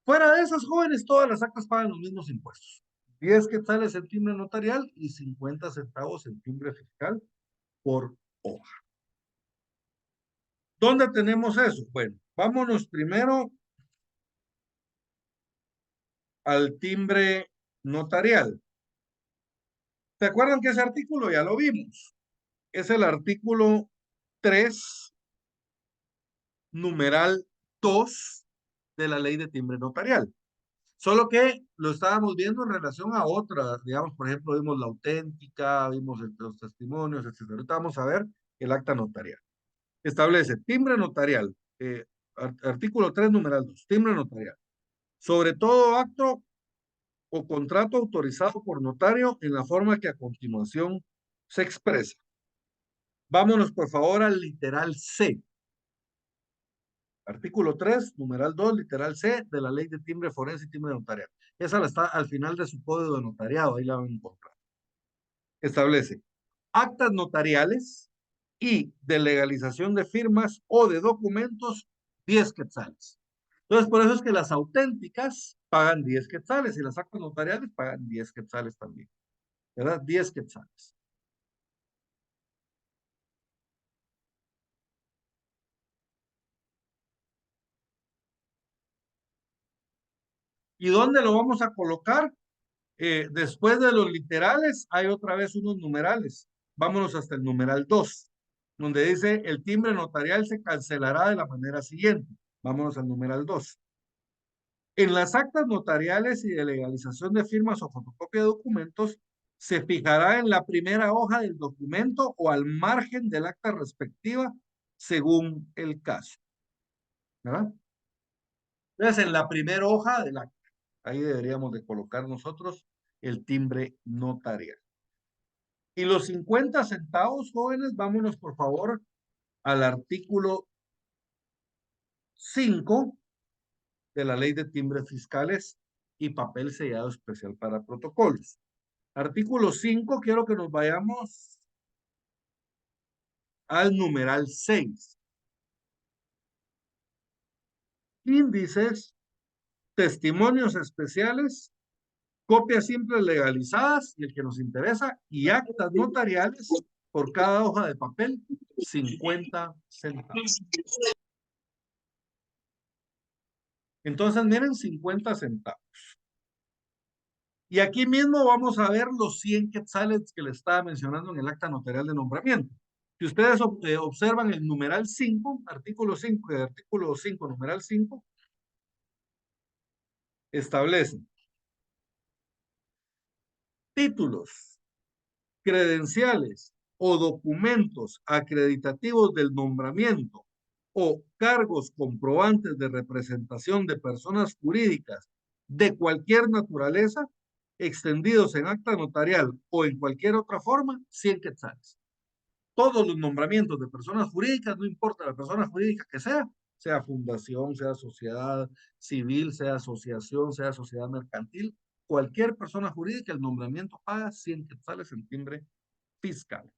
Fuera de esas jóvenes, todas las actas pagan los mismos impuestos. 10 quetzales en timbre notarial y 50 centavos en timbre fiscal por hoja. ¿Dónde tenemos eso? Bueno, vámonos primero al timbre notarial. ¿Se acuerdan que ese artículo ya lo vimos? Es el artículo 3, numeral 2 de la ley de timbre notarial. Solo que lo estábamos viendo en relación a otras, digamos, por ejemplo, vimos la auténtica, vimos los testimonios, etcétera. Ahorita vamos a ver el acta notarial. Establece timbre notarial, artículo 3, numeral 2, timbre notarial. Sobre todo acto o contrato autorizado por notario en la forma que a continuación se expresa. Vámonos, por favor, al literal C. Artículo 3, numeral 2, literal C de la ley de timbre forense y timbre notarial. Esa la está al final de su código de notariado, ahí la van a encontrar. Establece actas notariales y de legalización de firmas o de documentos, 10 quetzales. Entonces, por eso es que las auténticas pagan 10 quetzales y las actas notariales pagan 10 quetzales también. ¿Verdad? 10 quetzales. ¿Y dónde lo vamos a colocar? Después de los literales hay otra vez unos numerales. Vámonos hasta el numeral 2, donde dice el timbre notarial se cancelará de la manera siguiente. Vámonos al numeral 2. En las actas notariales y de legalización de firmas o fotocopia de documentos, se fijará en la primera hoja del documento o al margen del acta respectiva, según el caso. ¿Verdad? Entonces, en la primera hoja del acta, ahí deberíamos de colocar nosotros el timbre notarial. Y los 50 centavos, jóvenes, vámonos por favor al artículo 5 de la ley de timbres fiscales y papel sellado especial para protocolos. Artículo 5, quiero que nos vayamos al numeral 6. Índices, testimonios especiales, copias simples legalizadas, y el que nos interesa, y actas notariales por cada hoja de papel, 50 centavos. Entonces, miren, 50 centavos. Y aquí mismo vamos a ver los 100 quetzales que le estaba mencionando en el acta notarial de nombramiento. Si ustedes observan el numeral 5, artículo 5, artículo 5, numeral 5, establece títulos, credenciales o documentos acreditativos del nombramiento o cargos comprobantes de representación de personas jurídicas de cualquier naturaleza, extendidos en acta notarial o en cualquier otra forma, 100 quetzales. Todos los nombramientos de personas jurídicas, no importa la persona jurídica que sea fundación, sea sociedad civil, sea asociación, sea sociedad mercantil, cualquier persona jurídica, el nombramiento paga 100 quetzales en timbre fiscal.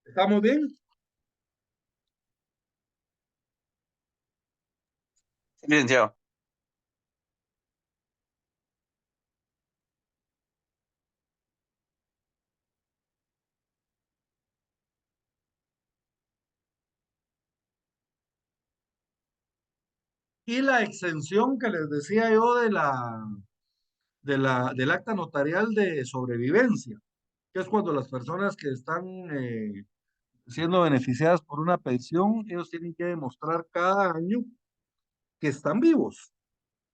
¿Estamos bien? Licenciado. Y la exención que les decía yo del acta notarial de sobrevivencia, que es cuando las personas que están siendo beneficiadas por una pensión, ellos tienen que demostrar cada año que están vivos,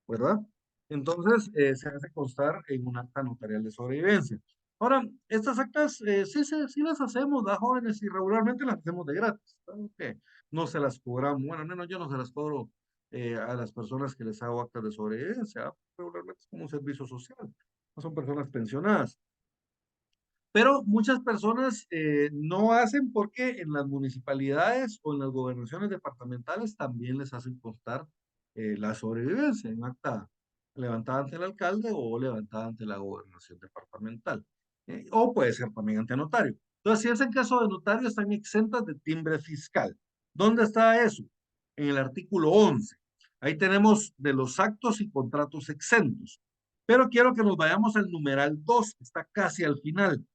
¿verdad? Entonces, se hace constar en un acta notarial de sobrevivencia. Ahora, estas actas sí las hacemos, ¿da, jóvenes? Y regularmente las hacemos de gratis. ¿Saben qué? No se las cobramos, bueno, al menos yo no se las cobro a las personas que les hago actas de sobrevivencia. Regularmente es como un servicio social, no son personas pensionadas. Pero muchas personas no hacen porque en las municipalidades o en las gobernaciones departamentales también les hacen constar la sobrevivencia en acta levantada ante el alcalde o levantada ante la gobernación departamental. O puede ser también ante notario. Entonces, si es en caso de notario, están exentas de timbre fiscal. ¿Dónde está eso? En el artículo 11. Ahí tenemos de los actos y contratos exentos. Pero quiero que nos vayamos al numeral 2, que está casi al final.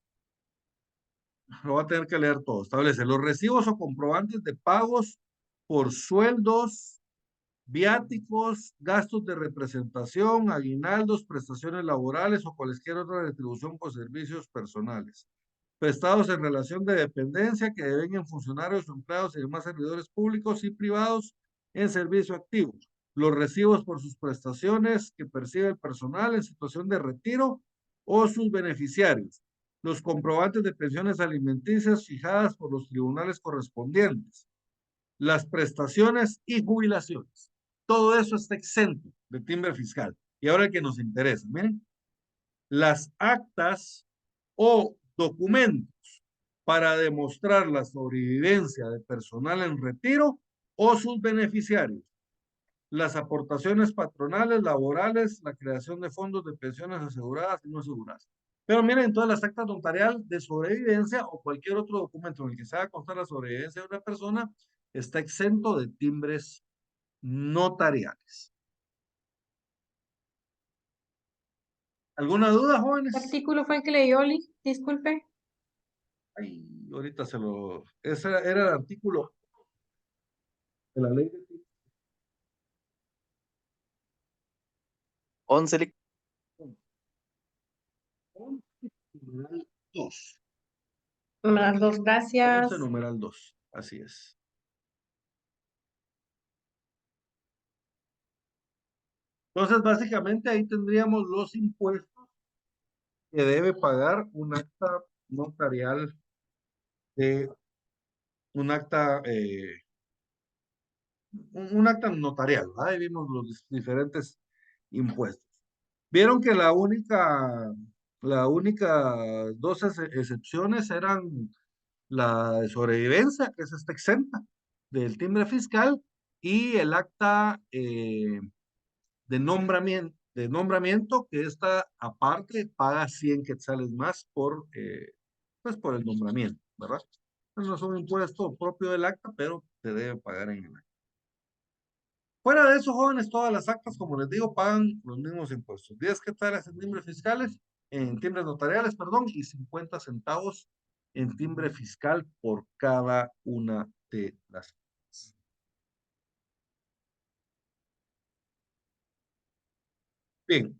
Lo va a tener que leer todo. Establece los recibos o comprobantes de pagos por sueldos, viáticos, gastos de representación, aguinaldos, prestaciones laborales o cualquier otra retribución por servicios personales prestados en relación de dependencia que deben funcionarios, empleados y demás servidores públicos y privados en servicio activo. Los recibos por sus prestaciones que percibe el personal en situación de retiro o sus beneficiarios. Los comprobantes de pensiones alimenticias fijadas por los tribunales correspondientes. Las prestaciones y jubilaciones. Todo eso está exento de timbre fiscal. Y ahora el que nos interesa, miren, las actas o documentos para demostrar la sobrevivencia de personal en retiro o sus beneficiarios, las aportaciones patronales, laborales, la creación de fondos de pensiones aseguradas y no aseguradas. Pero miren, todas las actas notarial de sobrevivencia o cualquier otro documento en el que se haga constar la sobrevivencia de una persona está exento de timbres notariales. ¿Alguna duda, ¿Qué jóvenes? artículo fue el que leyó, Oli? Disculpe. Ay, ahorita se lo... Ese era el artículo de la ley de 11. numeral 2. Las dos, 11 gracias. numeral 2. Así es. Entonces, básicamente ahí tendríamos los impuestos que debe pagar un acta notarial de un acta, un acta notarial, ¿verdad? Ahí vimos los diferentes impuestos. Vieron que la única dos excepciones eran la de sobrevivencia, que es esta exenta del timbre fiscal, y el acta de nombramiento, que esta aparte paga 100 quetzales más pues por el nombramiento, ¿verdad? Pues no es un impuesto propio del acta, pero se debe pagar en el acta. Fuera de eso, jóvenes, todas las actas, como les digo, pagan los mismos impuestos. 10 quetzales en timbres fiscales, en timbres notariales, perdón, y 50 centavos en timbre fiscal por cada una de las actas. Bien,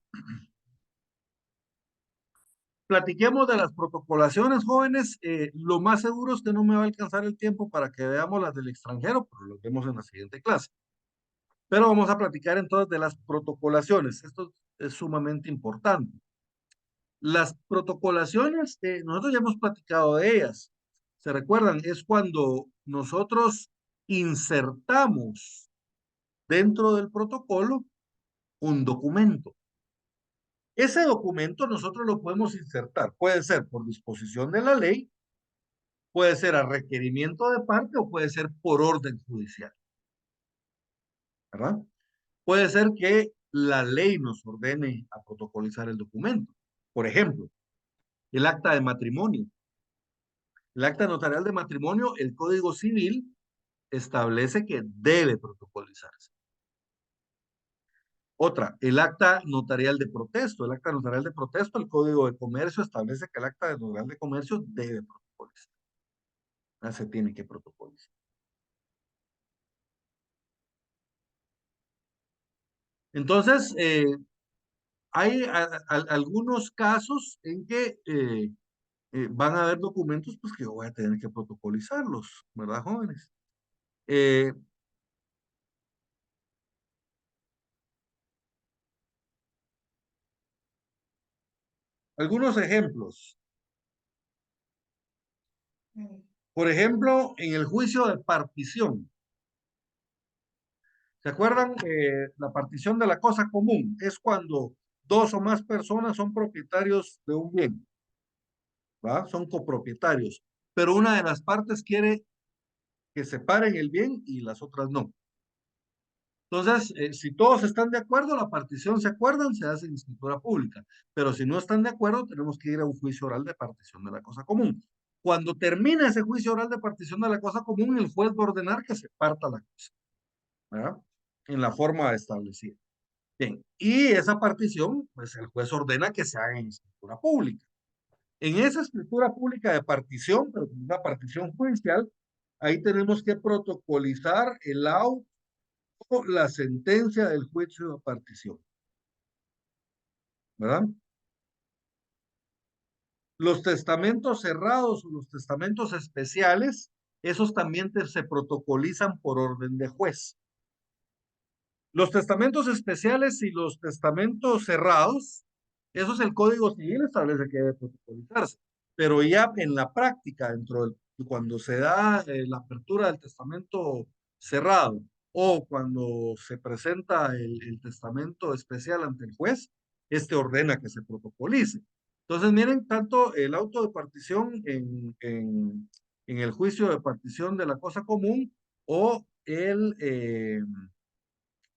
platiquemos de las protocolaciones, jóvenes. Lo más seguro es que no me va a alcanzar el tiempo para que veamos las del extranjero, pero los vemos en la siguiente clase. Pero vamos a platicar entonces de las protocolaciones. Esto es sumamente importante. Las protocolaciones, nosotros ya hemos platicado de ellas. ¿Se recuerdan? Es cuando nosotros insertamos dentro del protocolo un documento. Ese documento nosotros lo podemos insertar. Puede ser por disposición de la ley, puede ser a requerimiento de parte o puede ser por orden judicial, ¿verdad? Puede ser que la ley nos ordene a protocolizar el documento. Por ejemplo, el acta de matrimonio. El acta notarial de matrimonio, el Código Civil establece que debe protocolizarse. Otra, el acta notarial de protesto. El acta notarial de protesto, el Código de Comercio establece que el acta notarial de comercio debe protocolizar. Se tiene que protocolizar. Entonces, hay algunos casos en que van a haber documentos pues, que yo voy a tener que protocolizarlos, ¿verdad, jóvenes? Algunos ejemplos. Por ejemplo, en el juicio de partición. ¿Se acuerdan? La partición de la cosa común es cuando dos o más personas son propietarios de un bien, ¿va? Son copropietarios, pero una de las partes quiere que separen el bien y las otras no. Entonces, si todos están de acuerdo, la partición se acuerdan, se hace en escritura pública. Pero si no están de acuerdo, tenemos que ir a un juicio oral de partición de la cosa común. Cuando termine ese juicio oral de partición de la cosa común, el juez va a ordenar que se parta la cosa, ¿verdad? En la forma establecida. Bien, y esa partición, pues el juez ordena que se haga en escritura pública. En esa escritura pública de partición, pero una partición judicial, ahí tenemos que protocolizar el auto, la sentencia del juicio de partición, ¿verdad? Los testamentos cerrados o los testamentos especiales, esos también se protocolizan por orden de juez. Los testamentos especiales y los testamentos cerrados, eso es el Código Civil establece que debe protocolizarse, pero ya en la práctica, cuando se da la apertura del testamento cerrado o cuando se presenta el testamento especial ante el juez, este ordena que se protocolice. Entonces, miren, tanto el auto de partición en el juicio de partición de la cosa común o el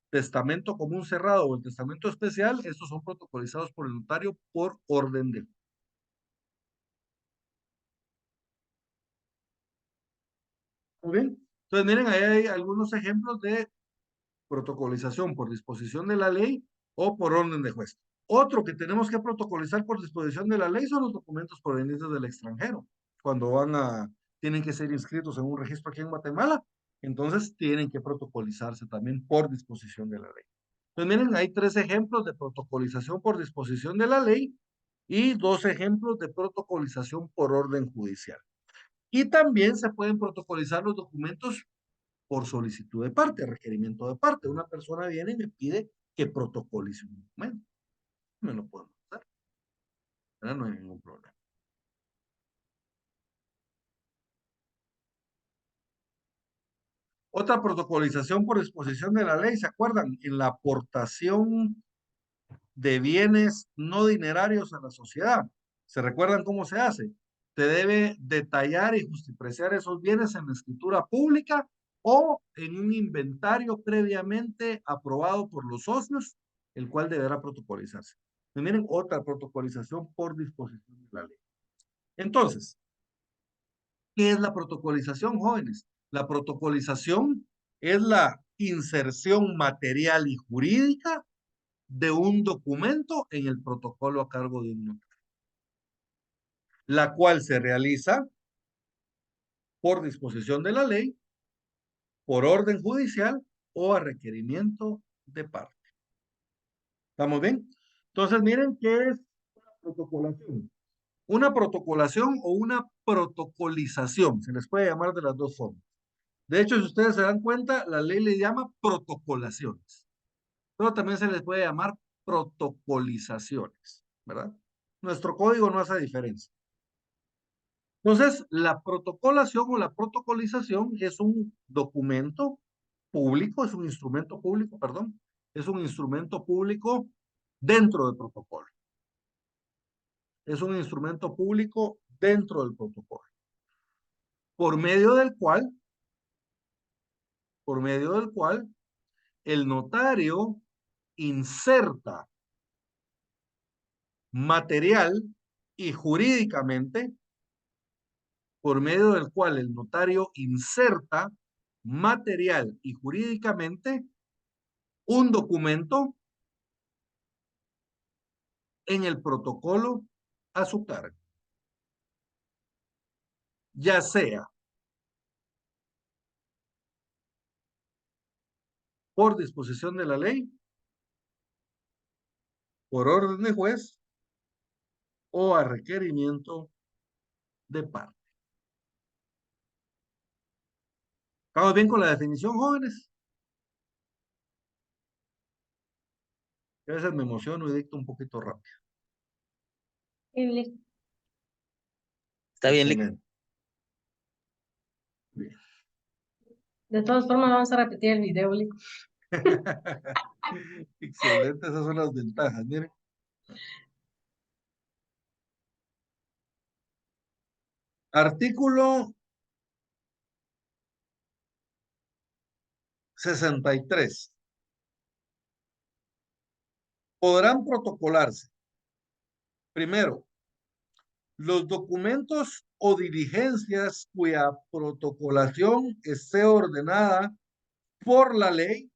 testamento común cerrado o el testamento especial, estos son protocolizados por el notario por orden de. Muy bien. Entonces, miren, ahí hay algunos ejemplos de protocolización por disposición de la ley o por orden de juez. Otro que tenemos que protocolizar por disposición de la ley son los documentos provenientes del extranjero. Cuando tienen que ser inscritos en un registro aquí en Guatemala, entonces tienen que protocolizarse también por disposición de la ley. Entonces, miren, hay 3 ejemplos de protocolización por disposición de la ley y 2 ejemplos de protocolización por orden judicial. Y también se pueden protocolizar los documentos por solicitud de parte, requerimiento de parte. Una persona viene y me pide que protocolice un documento. Me lo puedo hacer, ¿verdad? No hay ningún problema. Otra protocolización por disposición de la ley, ¿se acuerdan? En la aportación de bienes no dinerarios a la sociedad. ¿Se recuerdan cómo se hace? Se debe detallar y justipreciar esos bienes en la escritura pública o en un inventario previamente aprobado por los socios, el cual deberá protocolizarse. Y miren, otra protocolización por disposición de la ley. Entonces, ¿qué es la protocolización, jóvenes? La protocolización es la inserción material y jurídica de un documento en el protocolo a cargo de un notario, la cual se realiza por disposición de la ley, por orden judicial o a requerimiento de parte. ¿Estamos bien? Entonces, miren qué es una protocolación. Una protocolación o una protocolización, se les puede llamar de las dos formas. De hecho, si ustedes se dan cuenta, la ley le llama protocolaciones, pero también se les puede llamar protocolizaciones, ¿verdad? Nuestro código no hace diferencia. Entonces, la protocolación o la protocolización es un documento público, es un instrumento público, perdón, es un instrumento público dentro del protocolo. Es un instrumento público dentro del protocolo, por medio del cual, por medio del cual el notario inserta material y jurídicamente, por medio del cual el notario inserta material y jurídicamente un documento en el protocolo a su cargo, ya sea por disposición de la ley por orden de juez o a requerimiento de parte. ¿Estamos bien con la definición, jóvenes? A veces me emociono y dicto un poquito rápido. Está bien, Excelente. Bien. De todas formas, vamos a repetir el video, Lick. Excelente, esas son las ventajas, miren. Artículo 63. Podrán protocolarse, primero, los documentos o diligencias cuya protocolación esté ordenada por la ley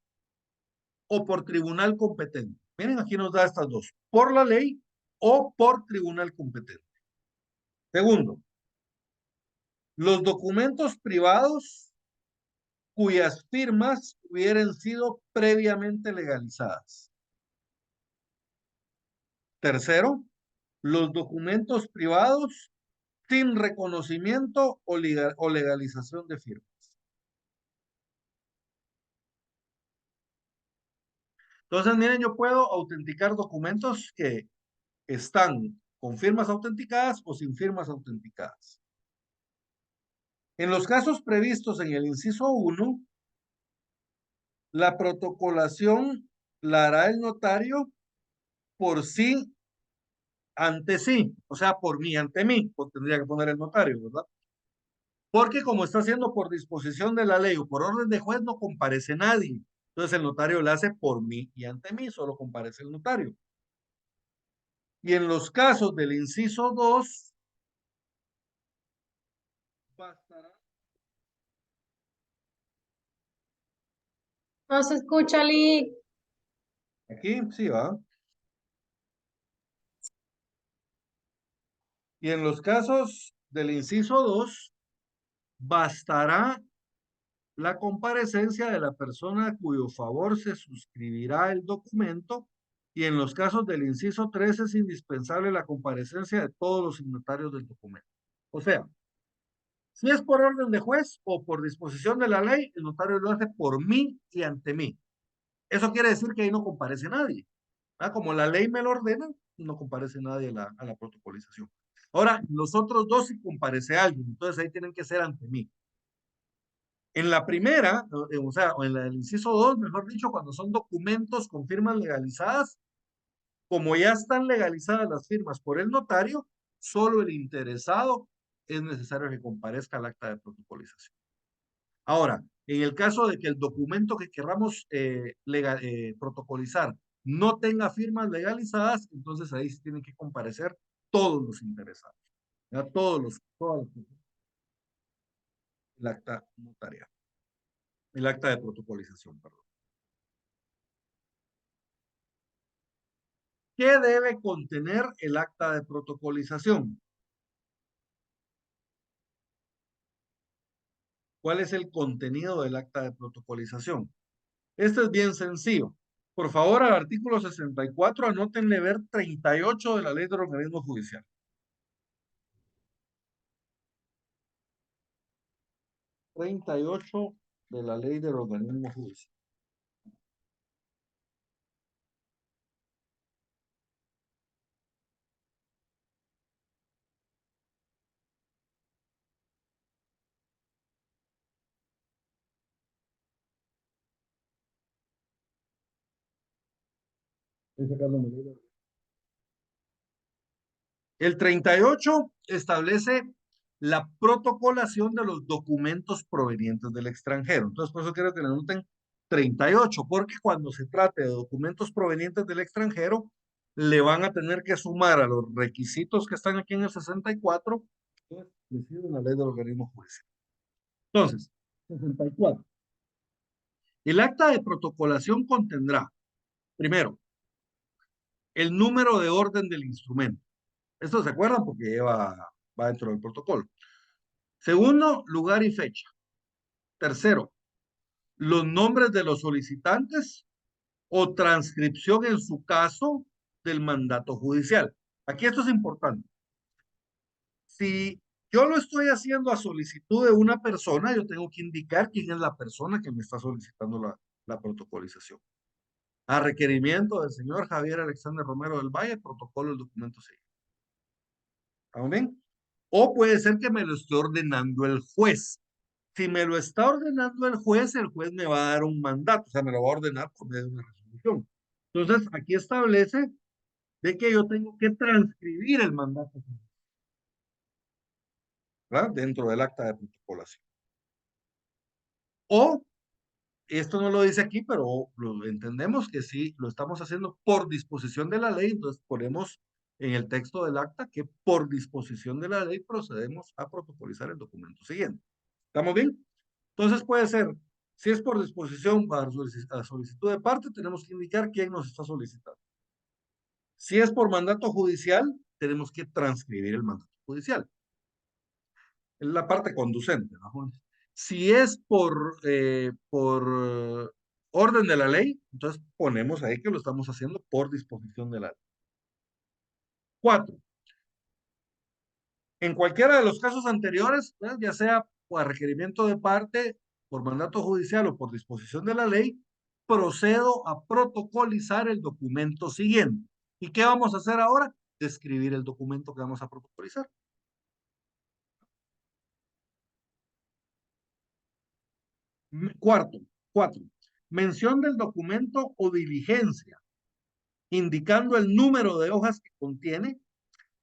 o por tribunal competente. Miren, aquí nos da estas dos, por la ley o por tribunal competente. Segundo, los documentos privados cuyas firmas hubieran sido previamente legalizadas. Tercero, los documentos privados sin reconocimiento o legalización de firmas. Entonces, miren, yo puedo autenticar documentos que están con firmas autenticadas o sin firmas autenticadas. En los casos previstos en el inciso 1, la protocolación la hará el notario por sí ante sí, o sea, por mí ante mí, pues tendría que poner el notario, ¿verdad? Porque como está haciendo por disposición de la ley o por orden de juez, no comparece nadie. Entonces el notario lo hace por mí y ante mí, solo comparece el notario. Y en los casos del inciso 2, bastará. No se escucha, Lick. Aquí sí va. Y en los casos del inciso 2, bastará la comparecencia de la persona a cuyo favor se suscribirá el documento, y en los casos del inciso 3 es indispensable la comparecencia de todos los signatarios del documento. O sea, si es por orden de juez o por disposición de la ley, el notario lo hace por mí y ante mí. Eso quiere decir que ahí no comparece nadie. Como la ley me lo ordena, no comparece nadie a la protocolización. Ahora, los otros dos sí comparece alguien, entonces ahí tienen que ser ante mí. En la primera, o sea, o en el inciso 2, mejor dicho, cuando son documentos con firmas legalizadas, como ya están legalizadas las firmas por el notario, solo el interesado es necesario que comparezca al acta de protocolización. Ahora, en el caso de que el documento que queramos protocolizar no tenga firmas legalizadas, entonces ahí sí tienen que comparecer todos los interesados, ¿ya? El acta notarial, el acta de protocolización, perdón. ¿Qué debe contener el acta de protocolización? ¿Cuál es el contenido del acta de protocolización? Este es bien sencillo. Por favor, al artículo 64, anótenle ver 38 de la Ley del Organismo Judicial. 38 de la Ley del Organismo Judicial. El 38 establece la protocolación de los documentos provenientes del extranjero. Entonces, por eso quiero que le anoten 38, porque cuando se trate de documentos provenientes del extranjero, le van a tener que sumar a los requisitos que están aquí en el 64, que deciden la ley del organismo judicial. Entonces, 64. El acta de protocolación contendrá, primero, el número de orden del instrumento. Esto se acuerdan porque va dentro del protocolo. Segundo, lugar y fecha. Tercero, los nombres de los solicitantes o transcripción en su caso del mandato judicial. Aquí esto es importante. Si yo lo estoy haciendo a solicitud de una persona, yo tengo que indicar quién es la persona que me está solicitando la protocolización. A requerimiento del señor Javier Alexander Romero del Valle, protocolo el documento siguiente. ¿Estamos bien? O puede ser que me lo esté ordenando el juez. Si me lo está ordenando el juez me va a dar un mandato, o sea, me lo va a ordenar por medio de una resolución. Entonces, aquí establece de que yo tengo que transcribir el mandato, ¿verdad? Dentro del acta de protocolación. O, esto no lo dice aquí, pero lo entendemos que sí, lo estamos haciendo por disposición de la ley, entonces ponemos en el texto del acta que por disposición de la ley procedemos a protocolizar el documento siguiente. ¿Estamos bien? Entonces puede ser, si es por disposición a solicitud de parte, tenemos que indicar quién nos está solicitando. Si es por mandato judicial, tenemos que transcribir el mandato judicial. Es la parte conducente, ¿no? Si es por orden de la ley, entonces ponemos ahí que lo estamos haciendo por disposición de la ley. 4. En cualquiera de los casos anteriores, ya sea por requerimiento de parte, por mandato judicial o por disposición de la ley, procedo a protocolizar el documento siguiente. ¿Y qué vamos a hacer ahora? Describir el documento que vamos a protocolizar. Cuatro. Mención del documento o diligencia, indicando el número de hojas que contiene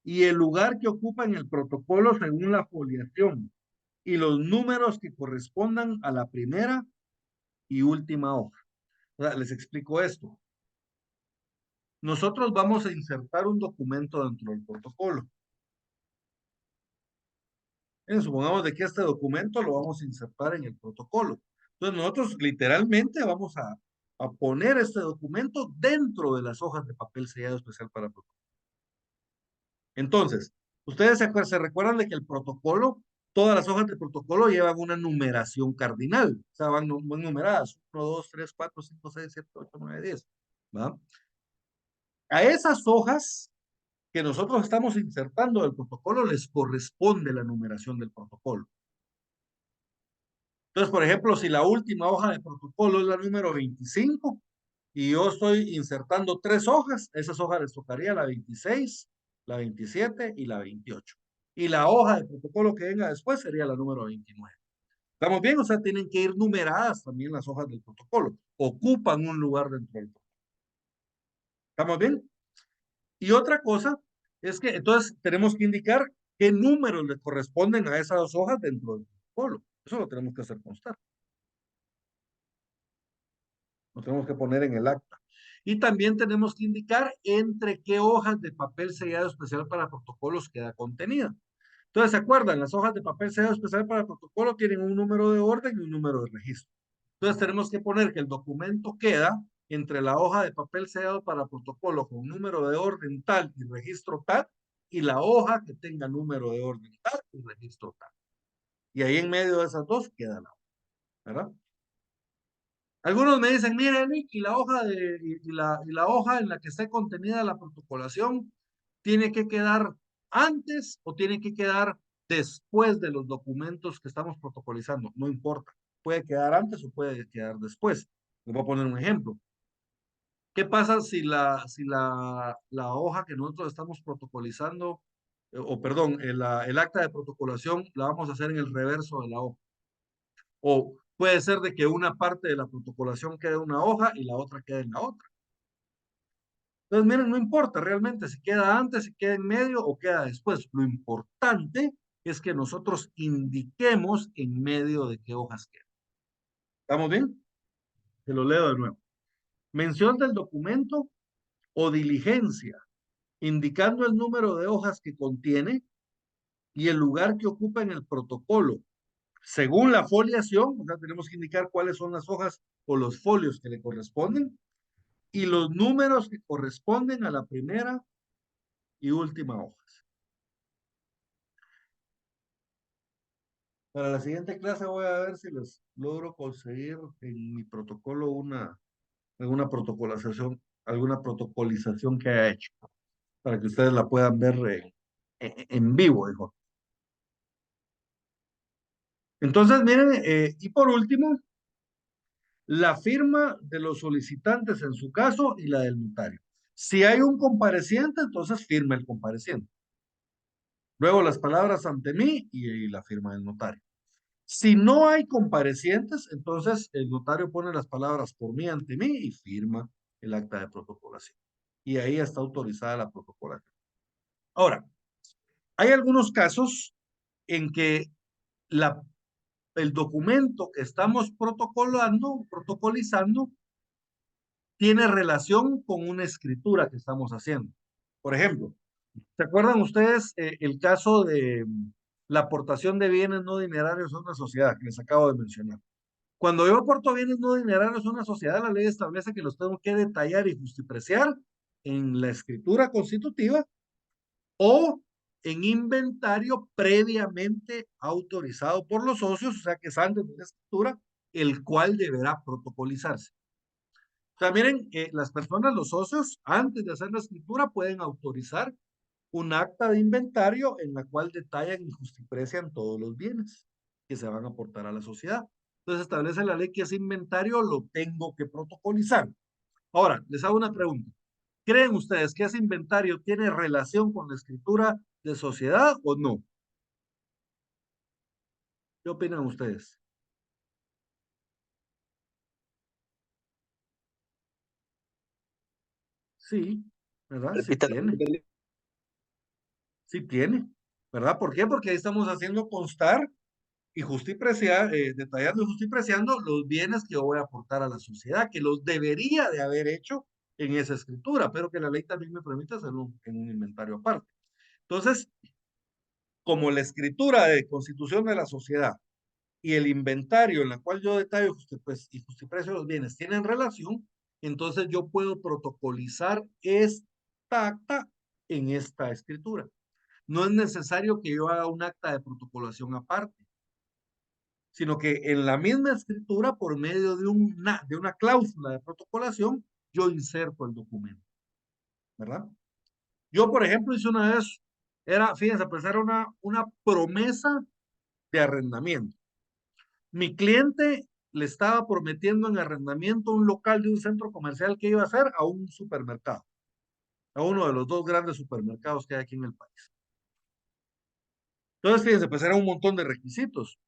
y el lugar que ocupa en el protocolo según la foliación y los números que correspondan a la primera y última hoja. O sea, les explico esto. Nosotros vamos a insertar un documento dentro del protocolo. Supongamos de que este documento lo vamos a insertar en el protocolo. Entonces nosotros literalmente vamos a poner este documento dentro de las hojas de papel sellado especial para protocolo. Entonces, ustedes se recuerdan de que el protocolo, todas las hojas de protocolo llevan una numeración cardinal, o sea, van numeradas, 1, 2, 3, 4, 5, 6, 7, 8, 9, 10, ¿va? A esas hojas que nosotros estamos insertando del protocolo les corresponde la numeración del protocolo. Entonces, por ejemplo, si la última hoja de protocolo es la número 25 y yo estoy insertando 3 hojas, esas hojas les tocaría la 26, la 27 y la 28. Y la hoja de protocolo que venga después sería la número 29. ¿Estamos bien? O sea, tienen que ir numeradas también las hojas del protocolo. Ocupan un lugar dentro del protocolo. ¿Estamos bien? Y otra cosa es que entonces tenemos que indicar qué números le corresponden a esas hojas dentro del protocolo. Eso lo tenemos que hacer constar. Lo tenemos que poner en el acta. Y también tenemos que indicar entre qué hojas de papel sellado especial para protocolos queda contenida. Entonces, ¿se acuerdan? Las hojas de papel sellado especial para protocolo tienen un número de orden y un número de registro. Entonces, tenemos que poner que el documento queda entre la hoja de papel sellado para protocolo con número de orden tal y registro tal y la hoja que tenga número de orden tal y registro tal. Y ahí en medio de esas dos queda la hoja, ¿verdad? Algunos me dicen, mire, Nick, y la hoja en la que esté contenida la protocolación tiene que quedar antes o tiene que quedar después de los documentos que estamos protocolizando. No importa. Puede quedar antes o puede quedar después. Les voy a poner un ejemplo. ¿Qué pasa si la hoja que nosotros estamos protocolizando, o perdón, el acta de protocolación la vamos a hacer en el reverso de la hoja? O puede ser de que una parte de la protocolación quede en una hoja y la otra quede en la otra. Entonces, miren, no importa realmente si queda antes, si queda en medio o queda después. Lo importante es que nosotros indiquemos en medio de qué hojas quedan. ¿Estamos bien? Se lo leo de nuevo. Mención del documento o diligencia, indicando el número de hojas que contiene y el lugar que ocupa en el protocolo. Según la foliación, o sea, tenemos que indicar cuáles son las hojas o los folios que le corresponden y los números que corresponden a la primera y última hoja. Para la siguiente clase voy a ver si les logro conseguir en mi protocolo alguna protocolización alguna protocolización que haya hecho, para que ustedes la puedan ver en vivo, dijo. Entonces, miren, y por último, la firma de los solicitantes en su caso y la del notario. Si hay un compareciente, entonces firma el compareciente. Luego las palabras ante mí y la firma del notario. Si no hay comparecientes, entonces el notario pone las palabras por mí ante mí y firma el acta de protocolación. Y ahí está autorizada la protocolación. Ahora, hay algunos casos en que el documento que estamos protocolizando, tiene relación con una escritura que estamos haciendo. Por ejemplo, ¿se acuerdan ustedes el caso de la aportación de bienes no dinerarios a una sociedad que les acabo de mencionar? Cuando yo aporto bienes no dinerarios a una sociedad, la ley establece que los tengo que detallar y justipreciar en la escritura constitutiva o en inventario previamente autorizado por los socios, o sea que es antes de la escritura, el cual deberá protocolizarse. O sea, miren, las personas, los socios, antes de hacer la escritura, pueden autorizar un acta de inventario en la cual detallan y justiprecian todos los bienes que se van a aportar a la sociedad. Entonces establece la ley que ese inventario lo tengo que protocolizar. Ahora, les hago una pregunta. ¿Creen ustedes que ese inventario tiene relación con la escritura de sociedad o no? ¿Qué opinan ustedes? Sí, ¿verdad? Sí Repítalo. tiene. Sí tiene. ¿Verdad? ¿Por qué? Porque ahí estamos haciendo constar y justipreciar, detallando y justipreciando los bienes que yo voy a aportar a la sociedad, que los debería de haber hecho en esa escritura, pero que la ley también me permite hacerlo en un inventario aparte. Entonces, como la escritura de constitución de la sociedad y el inventario en la cual yo detallo y justiprecio los bienes tienen relación, entonces yo puedo protocolizar esta acta en esta escritura. No es necesario que yo haga un acta de protocolación aparte, sino que en la misma escritura, por medio de una cláusula de protocolación, yo inserto el documento, ¿verdad? Yo, por ejemplo, hice una vez, fíjense, pues era una promesa de arrendamiento. Mi cliente le estaba prometiendo en arrendamiento un local de un centro comercial que iba a hacer a un supermercado, a uno de los dos grandes supermercados que hay aquí en el país. Entonces, fíjense, pues era un montón de requisitos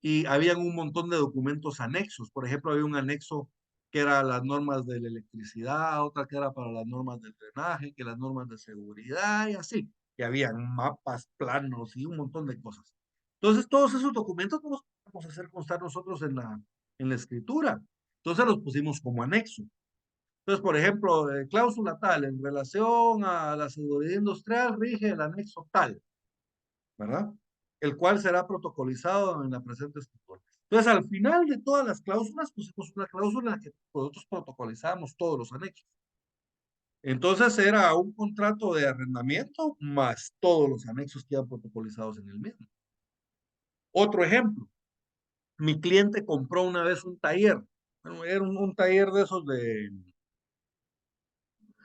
y habían un montón de documentos anexos. Por ejemplo, había un anexo que era las normas de la electricidad, otra que era para las normas del drenaje, que las normas de seguridad y así. Que habían mapas, planos y un montón de cosas. Entonces, todos esos documentos no los podemos hacer constar nosotros en la escritura. Entonces, los pusimos como anexo. Entonces, por ejemplo, cláusula tal, en relación a la seguridad industrial, rige el anexo tal, ¿verdad? El cual será protocolizado en la presente escritura. Entonces, al final de todas las cláusulas, pusimos una cláusula en la que nosotros protocolizamos todos los anexos. Entonces, era un contrato de arrendamiento más todos los anexos que iban protocolizados en el mismo. Otro ejemplo, mi cliente compró una vez un taller. Bueno, era un taller de esos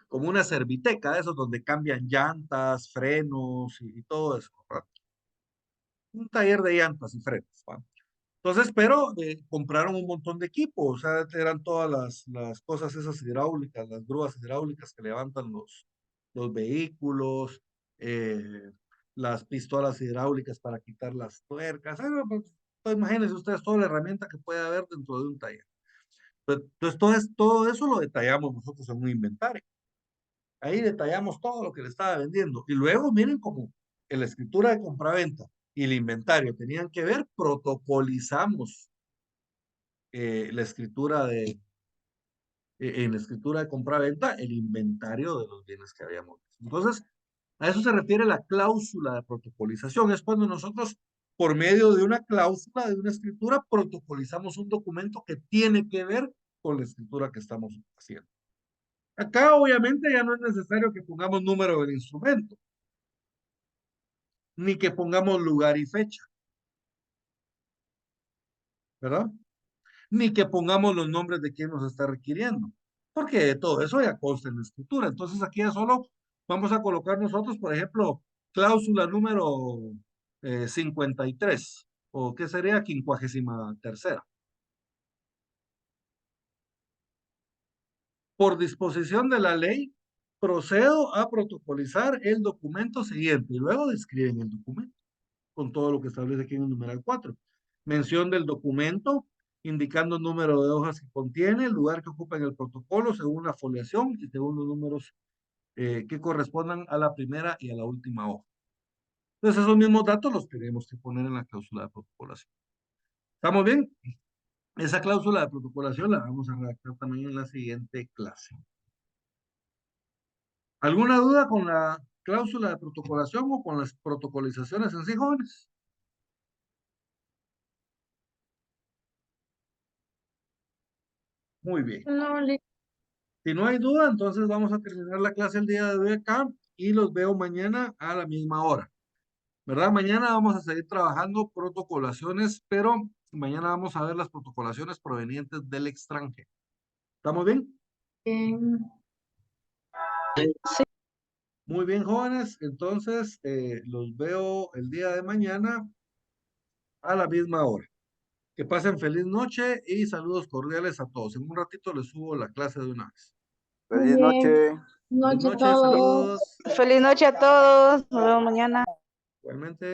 como una serviteca, de esos donde cambian llantas, frenos y todo eso, ¿verdad? Un taller de llantas y frenos, ¿verdad? Entonces, pero compraron un montón de equipo, o sea, eran todas las cosas esas hidráulicas, las grúas hidráulicas que levantan los vehículos, eh, las pistolas hidráulicas para quitar las tuercas. Pues, imagínense ustedes toda la herramienta que puede haber dentro de un taller. Entonces, todo eso lo detallamos nosotros en un inventario. Ahí detallamos todo lo que le estaba vendiendo. Y luego, miren cómo en la escritura de compraventa y el inventario tenían que ver, protocolizamos la escritura en la escritura de compra-venta, el inventario de los bienes que habíamos visto. Entonces, a eso se refiere la cláusula de protocolización. Es cuando nosotros, por medio de una cláusula, de una escritura, protocolizamos un documento que tiene que ver con la escritura que estamos haciendo. Acá, obviamente, ya no es necesario que pongamos número del instrumento, ni que pongamos lugar y fecha, ¿verdad? Ni que pongamos los nombres de quien nos está requiriendo. porque todo eso ya consta en la escritura. Entonces aquí ya solo vamos a colocar nosotros, por ejemplo, cláusula número 53, o qué sería 53ª. Por disposición de la ley, procedo a protocolizar el documento siguiente y luego describen el documento con todo lo que establece aquí en el numeral 4. Mención del documento, indicando el número de hojas que contiene, el lugar que ocupa en el protocolo según la foliación y según los números que correspondan a la primera y a la última hoja. Entonces esos mismos datos los tenemos que poner en la cláusula de protocolación. ¿Estamos bien? Esa cláusula de protocolación la vamos a redactar también en la siguiente clase. ¿Alguna duda con la cláusula de protocolación o con las protocolizaciones en sí, jóvenes? Muy bien. No, Si no hay duda, entonces vamos a terminar la clase el día de hoy acá y los veo mañana a la misma hora. ¿Verdad? Mañana vamos a seguir trabajando protocolaciones, pero mañana vamos a ver las protocolaciones provenientes del extranjero. ¿Estamos bien? sí. Muy bien, jóvenes. Entonces, los veo el día de mañana a la misma hora. Que pasen feliz noche y saludos cordiales a todos. En un ratito les subo la clase de una vez. Muy Feliz bien. noche. Feliz Noche a noche, todos. saludos. Feliz noche a todos. Nos vemos mañana. Igualmente.